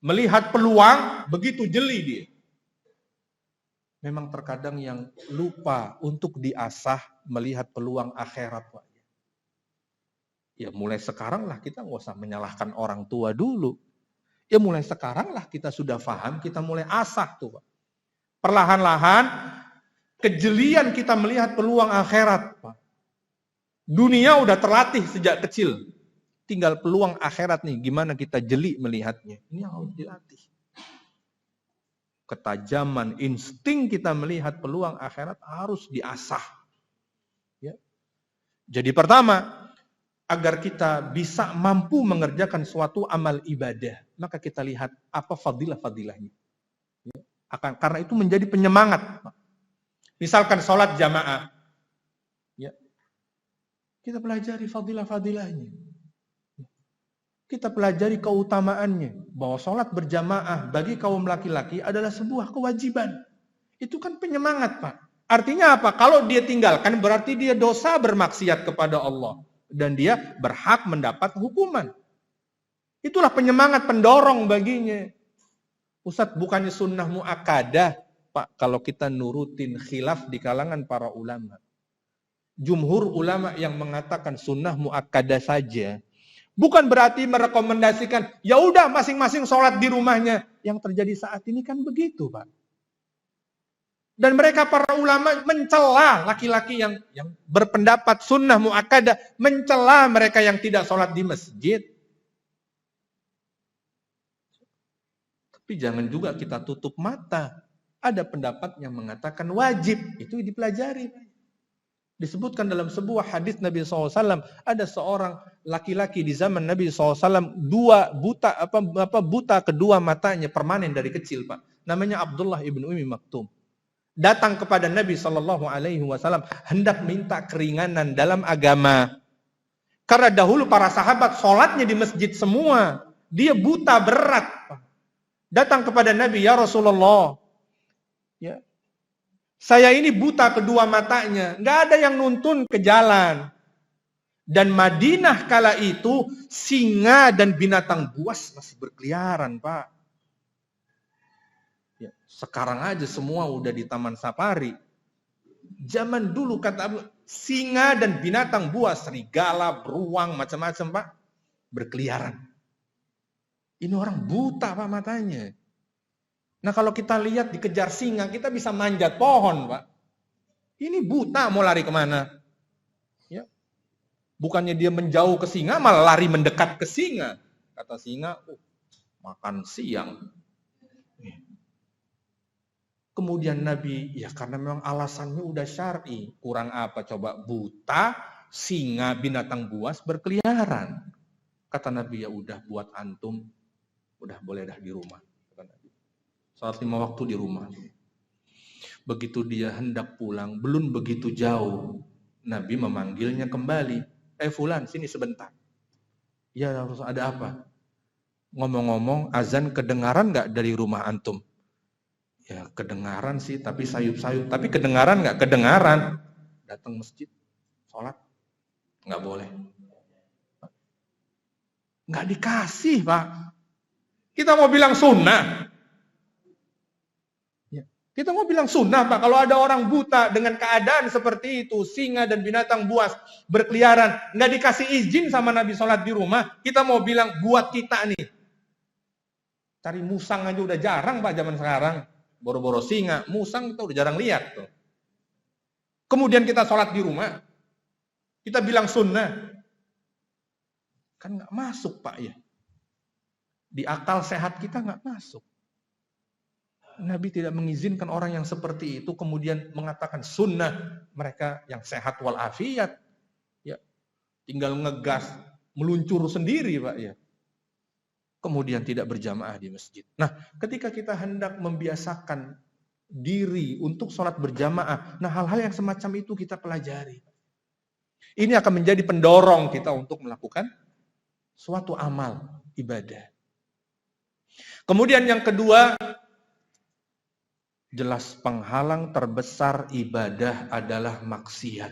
Melihat peluang begitu jeli dia. Memang terkadang yang lupa untuk diasah melihat peluang akhirat, Pak. Ya mulai sekarang lah kita nggak usah menyalahkan orang tua dulu. Ya mulai sekarang lah kita sudah paham, kita mulai asah tuh, Pak. Perlahan-lahan kejelian kita melihat peluang akhirat, Pak. Dunia udah terlatih sejak kecil. Tinggal peluang akhirat nih, gimana kita jeli melihatnya. Ini yang harus dilatih. Ketajaman, insting kita melihat peluang akhirat harus diasah. Ya. Jadi pertama, agar kita bisa mampu mengerjakan suatu amal ibadah, maka kita lihat apa fadilah-fadilahnya. Ya. Karena itu menjadi penyemangat. Misalkan sholat jamaah. Kita pelajari fadilah-fadilahnya. Kita pelajari keutamaannya. Bahwa sholat berjamaah bagi kaum laki-laki adalah sebuah kewajiban. Itu kan penyemangat, Pak. Artinya apa? Kalau dia tinggalkan berarti dia dosa bermaksiat kepada Allah. Dan dia berhak mendapat hukuman. Itulah penyemangat, pendorong baginya. Ustadz, bukannya sunnah mu'akkadah, Pak, kalau kita nurutin khilaf di kalangan para ulama. Jumhur ulama yang mengatakan sunnah muakkadah saja, Bukan berarti merekomendasikan, ya udah masing-masing sholat di rumahnya. Yang terjadi saat ini kan begitu, Pak. Dan mereka para ulama mencela laki-laki yang berpendapat sunnah muakkadah, mencela mereka yang tidak sholat di masjid. Tapi jangan juga kita tutup mata. Ada pendapat yang mengatakan wajib, itu dipelajari. Disebutkan dalam sebuah hadis Nabi SAW, ada seorang laki-laki di zaman Nabi SAW, buta kedua matanya permanen dari kecil, Pak. Namanya Abdullah ibn Ummi Maktum. Datang kepada Nabi SAW, hendak minta keringanan dalam agama. Karena dahulu para sahabat sholatnya di masjid semua. Dia buta berat. Datang kepada Nabi, ya Rasulullah, ya, saya ini buta kedua matanya, nggak ada yang nuntun ke jalan. Dan Madinah kala itu singa dan binatang buas masih berkeliaran, Pak. Ya, sekarang aja semua udah di taman safari. Zaman dulu kata singa dan binatang buas, serigala, beruang, macam-macam, Pak, berkeliaran. Ini orang buta, Pak, matanya. Nah, kalau kita lihat dikejar singa, kita bisa manjat pohon, Pak. Ini buta, mau lari kemana? Ya. Bukannya dia menjauh ke singa, malah lari mendekat ke singa. Kata singa, makan siang. Kemudian Nabi, ya karena memang alasannya udah syar'i. Kurang apa coba, buta, singa, binatang buas berkeliaran. Kata Nabi, ya udah buat antum, udah boleh dah di rumah. Salat 5 waktu di rumah. Begitu dia hendak pulang, belum begitu jauh, Nabi memanggilnya kembali. Fulan, sini sebentar. Ya Rasul, ada apa? Ngomong-ngomong, azan kedengaran nggak dari rumah antum? Ya kedengaran sih, tapi sayup-sayup. Tapi kedengaran nggak? Kedengaran. Datang masjid, sholat, nggak boleh. Nggak dikasih, Pak. Kita mau bilang sunnah. Kita mau bilang sunnah, Pak. Kalau ada orang buta dengan keadaan seperti itu, singa dan binatang buas berkeliaran, nggak dikasih izin sama Nabi sholat di rumah, kita mau bilang buat kita nih. Cari musang aja udah jarang, Pak, zaman sekarang. Boro-boro singa, musang kita udah jarang lihat tuh. Kemudian kita sholat di rumah, kita bilang sunnah. Kan nggak masuk, Pak, ya. Di akal sehat kita nggak masuk. Nabi tidak mengizinkan orang yang seperti itu kemudian mengatakan sunnah, mereka yang sehat walafiat, ya tinggal ngegas, meluncur sendiri, Pak, ya. Kemudian tidak berjamaah di masjid. Nah, ketika kita hendak membiasakan diri untuk sholat berjamaah, nah hal-hal yang semacam itu kita pelajari. Ini akan menjadi pendorong kita untuk melakukan suatu amal ibadah. Kemudian yang kedua, jelas penghalang terbesar ibadah adalah maksiat.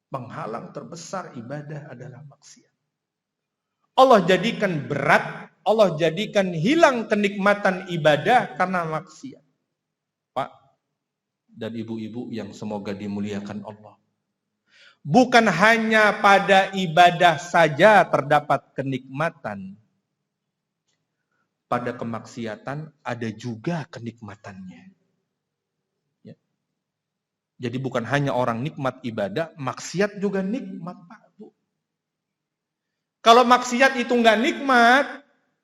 Penghalang terbesar ibadah adalah maksiat. Allah jadikan berat, Allah jadikan hilang kenikmatan ibadah karena maksiat. Pak dan ibu-ibu yang semoga dimuliakan Allah. Bukan hanya pada ibadah saja terdapat kenikmatan. Pada kemaksiatan ada juga kenikmatannya. Ya. Jadi bukan hanya orang nikmat ibadah, maksiat juga nikmat, Pak, Bu. Kalau maksiat itu nggak nikmat,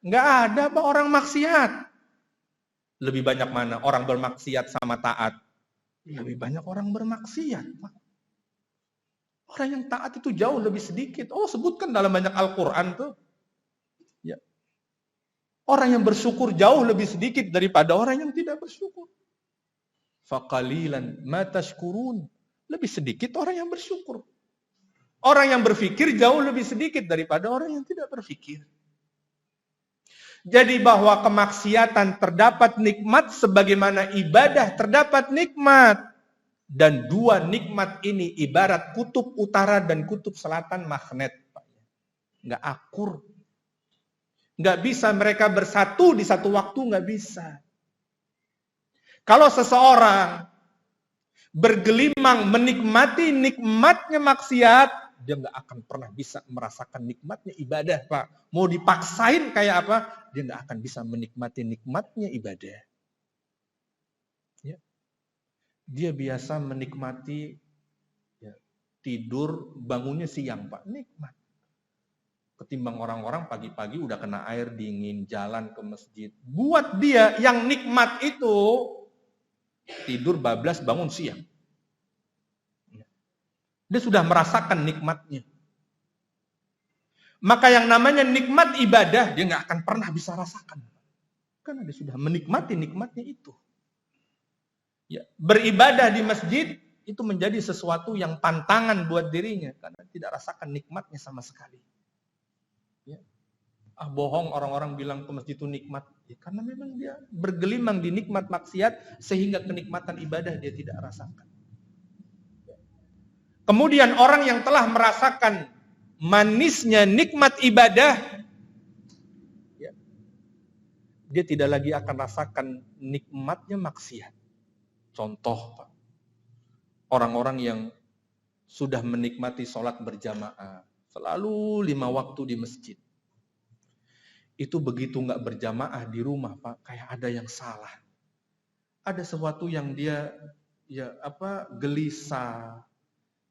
nggak ada, Pak, orang maksiat. Lebih banyak mana orang bermaksiat sama taat? Lebih banyak orang bermaksiat, Pak. Orang yang taat itu jauh lebih sedikit. Oh, sebutkan dalam banyak Al-Quran tuh. Ya. Orang yang bersyukur jauh lebih sedikit daripada orang yang tidak bersyukur. Faqalilan ma tashkurun. Lebih sedikit orang yang bersyukur. Orang yang berfikir jauh lebih sedikit daripada orang yang tidak berfikir. Jadi bahwa kemaksiatan terdapat nikmat sebagaimana ibadah terdapat nikmat. Dan dua nikmat ini ibarat kutub utara dan kutub selatan magnet. Nggak akur. Nggak bisa mereka bersatu di satu waktu, nggak bisa. Kalau seseorang bergelimang menikmati nikmatnya maksiat, dia nggak akan pernah bisa merasakan nikmatnya ibadah, Pak. Mau dipaksain kayak apa, dia nggak akan bisa menikmati nikmatnya ibadah. Ya. Dia biasa menikmati ya, tidur, bangunnya siang, Pak. Nikmat. Ketimbang orang-orang pagi-pagi udah kena air dingin, jalan ke masjid. Buat dia yang nikmat itu, tidur bablas, bangun siang. Dia sudah merasakan nikmatnya. Maka yang namanya nikmat ibadah, dia nggak akan pernah bisa rasakan. Karena dia sudah menikmati nikmatnya itu. Ya, beribadah di masjid, itu menjadi sesuatu yang pantangan buat dirinya. Karena tidak rasakan nikmatnya sama sekali. Ya. Bohong orang-orang bilang ke masjid itu nikmat. Ya, karena memang dia bergelimang di nikmat maksiat, sehingga kenikmatan ibadah dia tidak rasakan. Kemudian orang yang telah merasakan manisnya nikmat ibadah, ya, dia tidak lagi akan rasakan nikmatnya maksiat. Contoh, Pak, orang-orang yang sudah menikmati sholat berjamaah, selalu 5 waktu di masjid. Itu begitu nggak berjamaah di rumah, Pak, kayak ada yang salah. Ada sesuatu yang dia gelisah.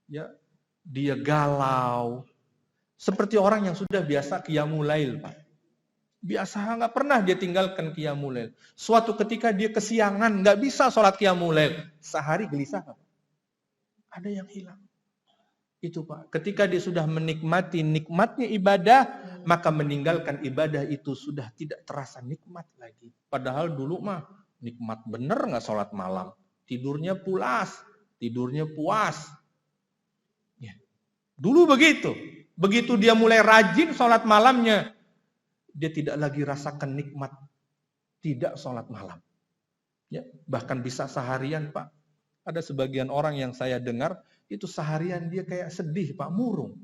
Ya, dia galau. Seperti orang yang sudah biasa qiyamul lail, Pak. Biasa nggak pernah dia tinggalkan qiyamul lail. Suatu ketika dia kesiangan, nggak bisa sholat qiyamul lail. Sehari gelisah, Pak. Ada yang hilang. Itu, Pak. Ketika dia sudah menikmati nikmatnya ibadah, maka meninggalkan ibadah itu sudah tidak terasa nikmat lagi. Padahal dulu mah nikmat bener nggak sholat malam. Tidurnya pulas, tidurnya puas. Dulu begitu. Begitu dia mulai rajin sholat malamnya, dia tidak lagi rasakan nikmat tidak sholat malam. Ya, bahkan bisa seharian, Pak. Ada sebagian orang yang saya dengar, itu seharian dia kayak sedih, Pak, murung.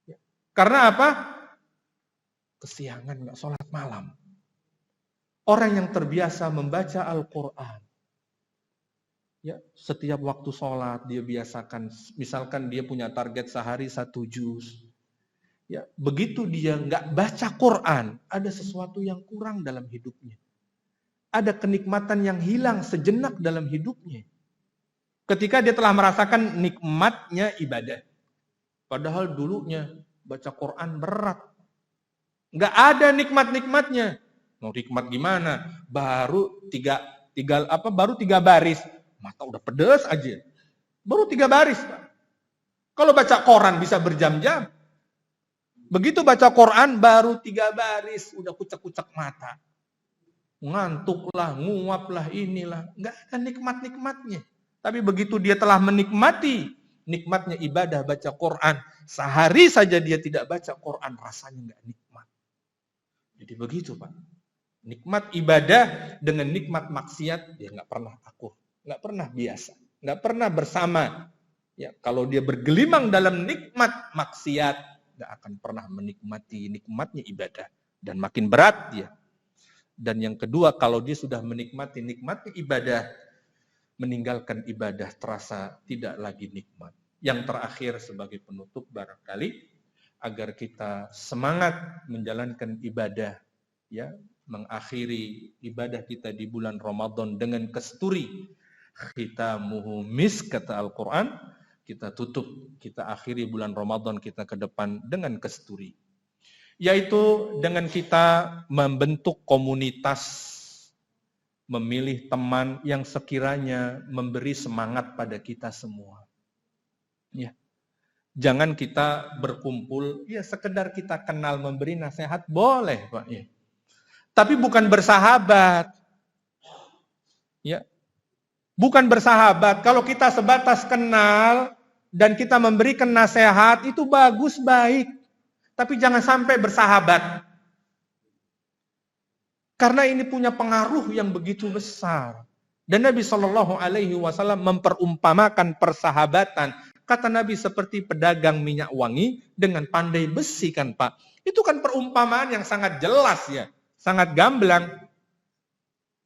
Ya. Karena apa? Kesiangan nggak sholat malam. Orang yang terbiasa membaca Al-Quran, ya, setiap waktu sholat dia biasakan, misalkan dia punya target sehari 1 juz. Ya, begitu dia nggak baca Quran, ada sesuatu yang kurang dalam hidupnya. Ada kenikmatan yang hilang sejenak dalam hidupnya. Ketika dia telah merasakan nikmatnya ibadah. Padahal dulunya baca Quran berat. Nggak ada nikmat-nikmatnya. Mau nikmat gimana? Baru tiga baris. Mata udah pedes aja. Baru 3 baris, Pak. Kalau baca Quran bisa berjam-jam. Begitu baca Quran baru 3 baris, udah kucek-kucek mata. Ngantuk lah, nguap lah, inilah. Nggak ada nikmat-nikmatnya. Tapi begitu dia telah menikmati nikmatnya ibadah baca Quran, sehari saja dia tidak baca Quran, rasanya nggak nikmat. Jadi begitu, Pak. Nikmat ibadah dengan nikmat maksiat, dia nggak pernah akur. Nggak pernah biasa, nggak pernah bersama. Ya, kalau dia bergelimang dalam nikmat maksiat, nggak akan pernah menikmati nikmatnya ibadah. Dan makin berat dia. Dan yang kedua, kalau dia sudah menikmati nikmatnya ibadah, meninggalkan ibadah terasa tidak lagi nikmat. Yang terakhir sebagai penutup barangkali, agar kita semangat menjalankan ibadah, ya, mengakhiri ibadah kita di bulan Ramadan dengan kesturi. Khitamuhu misk, kata Al-Quran. Kita tutup, kita akhiri bulan Ramadan kita ke depan dengan kesturi. Yaitu dengan kita membentuk komunitas, memilih teman yang sekiranya memberi semangat pada kita semua. Ya. Jangan kita berkumpul, ya sekedar kita kenal memberi nasihat, boleh, Pak. Ya. Tapi bukan bersahabat. Ya. Bukan bersahabat. Kalau kita sebatas kenal dan kita memberikan nasihat, itu bagus, baik. Tapi jangan sampai bersahabat. Karena ini punya pengaruh yang begitu besar. Dan Nabi SAW memperumpamakan persahabatan. Kata Nabi seperti pedagang minyak wangi dengan pandai besi, kan, Pak. Itu kan perumpamaan yang sangat jelas, ya. Sangat gamblang.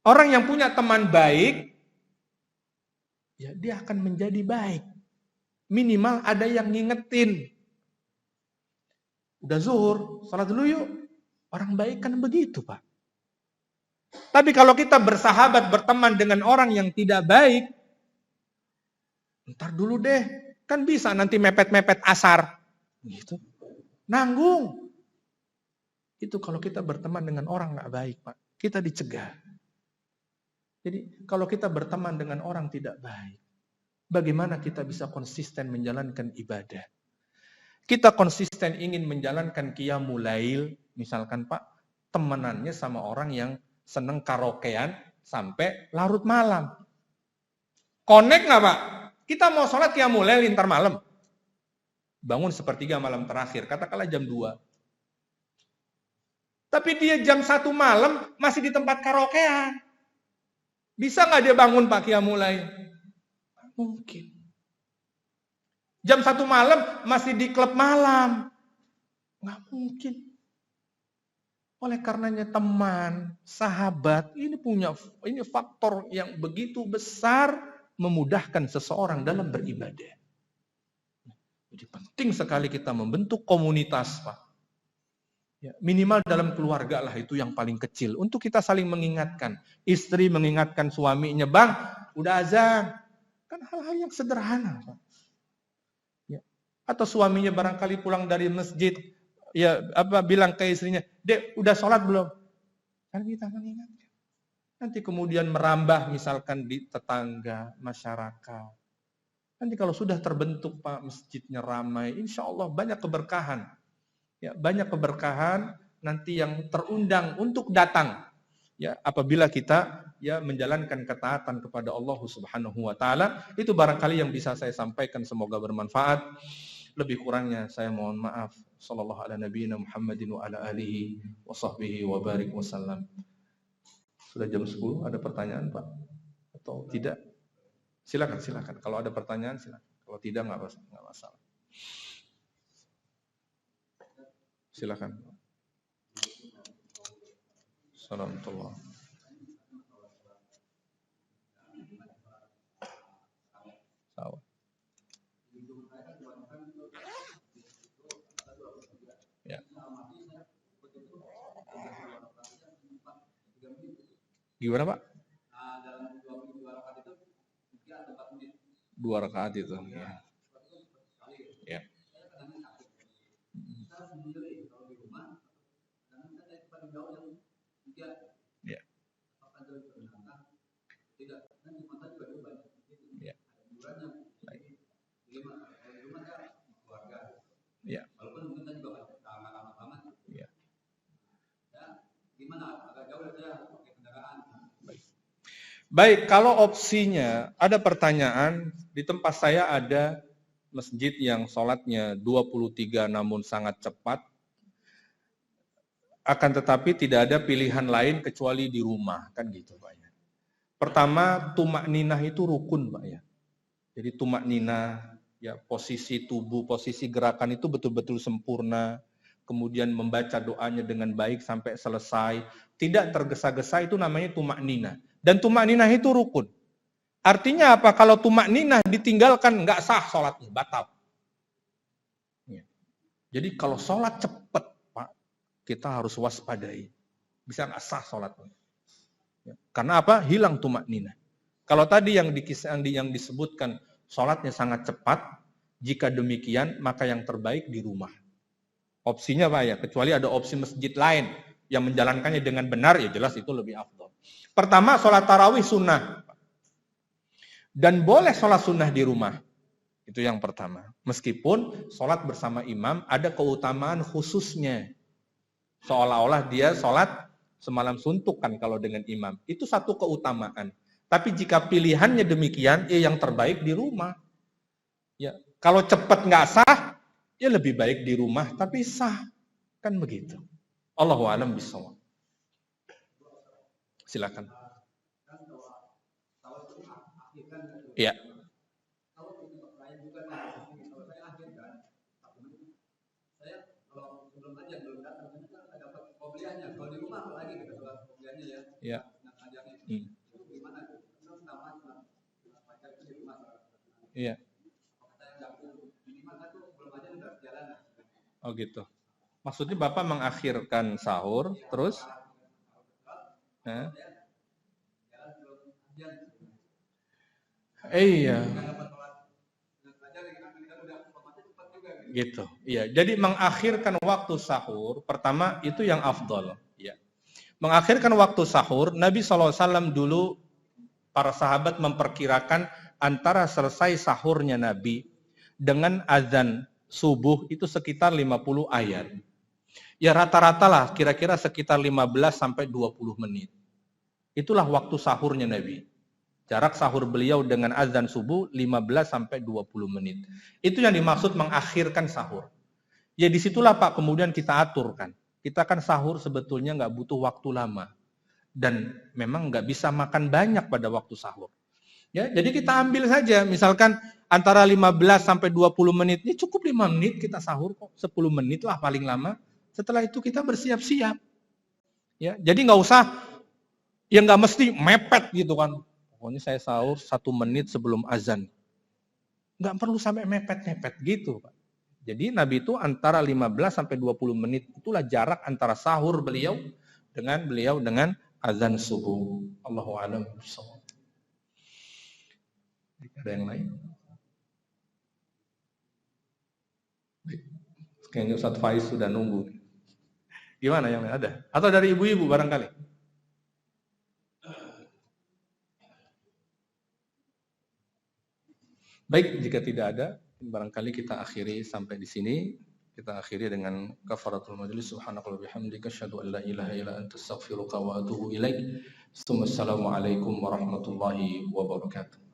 Orang yang punya teman baik, ya dia akan menjadi baik. Minimal ada yang ngingetin. Udah zuhur, salat dulu yuk. Orang baik kan begitu, Pak. Tapi kalau kita bersahabat, berteman dengan orang yang tidak baik, ntar dulu deh, kan bisa nanti mepet-mepet asar. Gitu. Nanggung. Itu kalau kita berteman dengan orang nggak baik, Pak. Kita dicegah. Jadi kalau kita berteman dengan orang tidak baik, bagaimana kita bisa konsisten menjalankan ibadah? Kita konsisten ingin menjalankan qiyamul lail, misalkan Pak, temenannya sama orang yang seneng karaokean sampai larut malam. Connect nggak Pak? Kita mau sholat qiyamul lail ntar malam. Bangun sepertiga malam terakhir, katakanlah jam 2. Tapi dia jam 1 malam masih di tempat karaokean. Bisa nggak dia bangun Pak qiyamul lail? Mungkin. Jam 1 malam masih di klub malam. Nggak mungkin. Oleh karenanya teman, sahabat, ini faktor yang begitu besar memudahkan seseorang dalam beribadah. Jadi penting sekali kita membentuk komunitas, Pak. Ya, minimal dalam keluarga lah itu yang paling kecil. Untuk kita saling mengingatkan. Istri mengingatkan suaminya, Bang, udah azan. Kan hal-hal yang sederhana, Pak. Ya. Atau suaminya barangkali pulang dari masjid, ya bilang ke istrinya, Dek, udah sholat belum? Kan kita mengingatkan. Nanti kemudian merambah misalkan di tetangga, masyarakat. Nanti kalau sudah terbentuk Pak, masjidnya ramai, insya Allah banyak keberkahan. Ya, banyak keberkahan nanti yang terundang untuk datang. Ya, apabila kita ya menjalankan ketaatan kepada Allah Subhanahu wa taala, itu barangkali yang bisa saya sampaikan, semoga bermanfaat. Lebih kurangnya saya mohon maaf. Sallallahu ala nabiyina Muhammadin wa ala alihi wa sahbihi wa barik wasallam. Sudah jam 10, ada pertanyaan Pak? Atau tidak? Silakan. Kalau ada pertanyaan silakan. Kalau tidak nggak masalah. Silakan. Assalamualaikum. Sawa. Ya. Gimana Pak? 2 rakaat itu. Ya. Ya. Ya. Ya. Ya. Ya. Baik, kalau opsinya ada pertanyaan, di tempat saya ada masjid yang sholatnya 23 namun sangat cepat, akan tetapi tidak ada pilihan lain kecuali di rumah, kan gitu Pak ya. Pertama, tumak ninah itu rukun Pak ya. Jadi tumak ninah, ya posisi tubuh, posisi gerakan itu betul-betul sempurna, kemudian membaca doanya dengan baik sampai selesai, tidak tergesa-gesa, itu namanya tumak ninah. Dan tumak ninah itu rukun. Artinya apa? Kalau tumak ninah ditinggalkan nggak sah sholatnya, batal. Ya. Jadi kalau sholat cepat, Pak, kita harus waspadai. Bisa nggak sah sholatnya. Ya. Karena apa? Hilang tumak ninah. Kalau tadi yang disebutkan sholatnya sangat cepat, jika demikian maka yang terbaik di rumah. Opsinya Pak ya, kecuali ada opsi masjid lain yang menjalankannya dengan benar, ya jelas itu lebih afdal. Pertama, sholat tarawih sunnah. Dan boleh sholat sunnah di rumah. Itu yang pertama. Meskipun sholat bersama imam ada keutamaan khususnya. Seolah-olah dia sholat semalam suntuk kan kalau dengan imam. Itu satu keutamaan. Tapi jika pilihannya demikian, ya yang terbaik di rumah. Ya, kalau cepat nggak sah, ya lebih baik di rumah, tapi sah. Kan begitu. Allahu a'lam bishawab. Silakan. Ya. Ya. Iya. Oh gitu. Maksudnya Bapak mengakhirkan sahur, terus? Iya. Gitu. Iya. Jadi mengakhirkan waktu sahur, pertama itu yang afdol. Ya. Mengakhirkan waktu sahur, Nabi SAW dulu, para sahabat memperkirakan antara selesai sahurnya Nabi dengan azan subuh itu sekitar 50 ayat. Ya rata-rata lah kira-kira sekitar 15 sampai 20 menit. Itulah waktu sahurnya Nabi. Jarak sahur beliau dengan azan subuh 15 sampai 20 menit. Itu yang dimaksud mengakhirkan sahur. Ya disitulah Pak kemudian kita aturkan. Kita kan sahur sebetulnya nggak butuh waktu lama. Dan memang nggak bisa makan banyak pada waktu sahur. Ya, jadi kita ambil saja, misalkan antara 15 sampai 20 menit, ini cukup 5 menit kita sahur kok, 10 menit lah paling lama. Setelah itu kita bersiap-siap. Ya, jadi nggak usah, ya nggak mesti mepet gitu kan. Pokoknya saya sahur 1 menit sebelum azan. Nggak perlu sampai mepet-mepet gitu, Pak. Jadi Nabi itu antara 15 sampai 20 menit, itulah jarak antara sahur beliau dengan azan subuh. Allahu a'lam. Ada yang lain? Kayaknya Ustadz Faiz sudah nunggu. Gimana yang lain ada? Atau dari ibu-ibu barangkali? Baik, jika tidak ada, barangkali kita akhiri sampai di sini. Kita akhiri dengan kafaratul majlis. Subhanakallahumma bihamdika asyhadu an la ilaha illa anta astaghfiruka wa atubu ilaik. Assalamualaikum warahmatullahi wabarakatuh.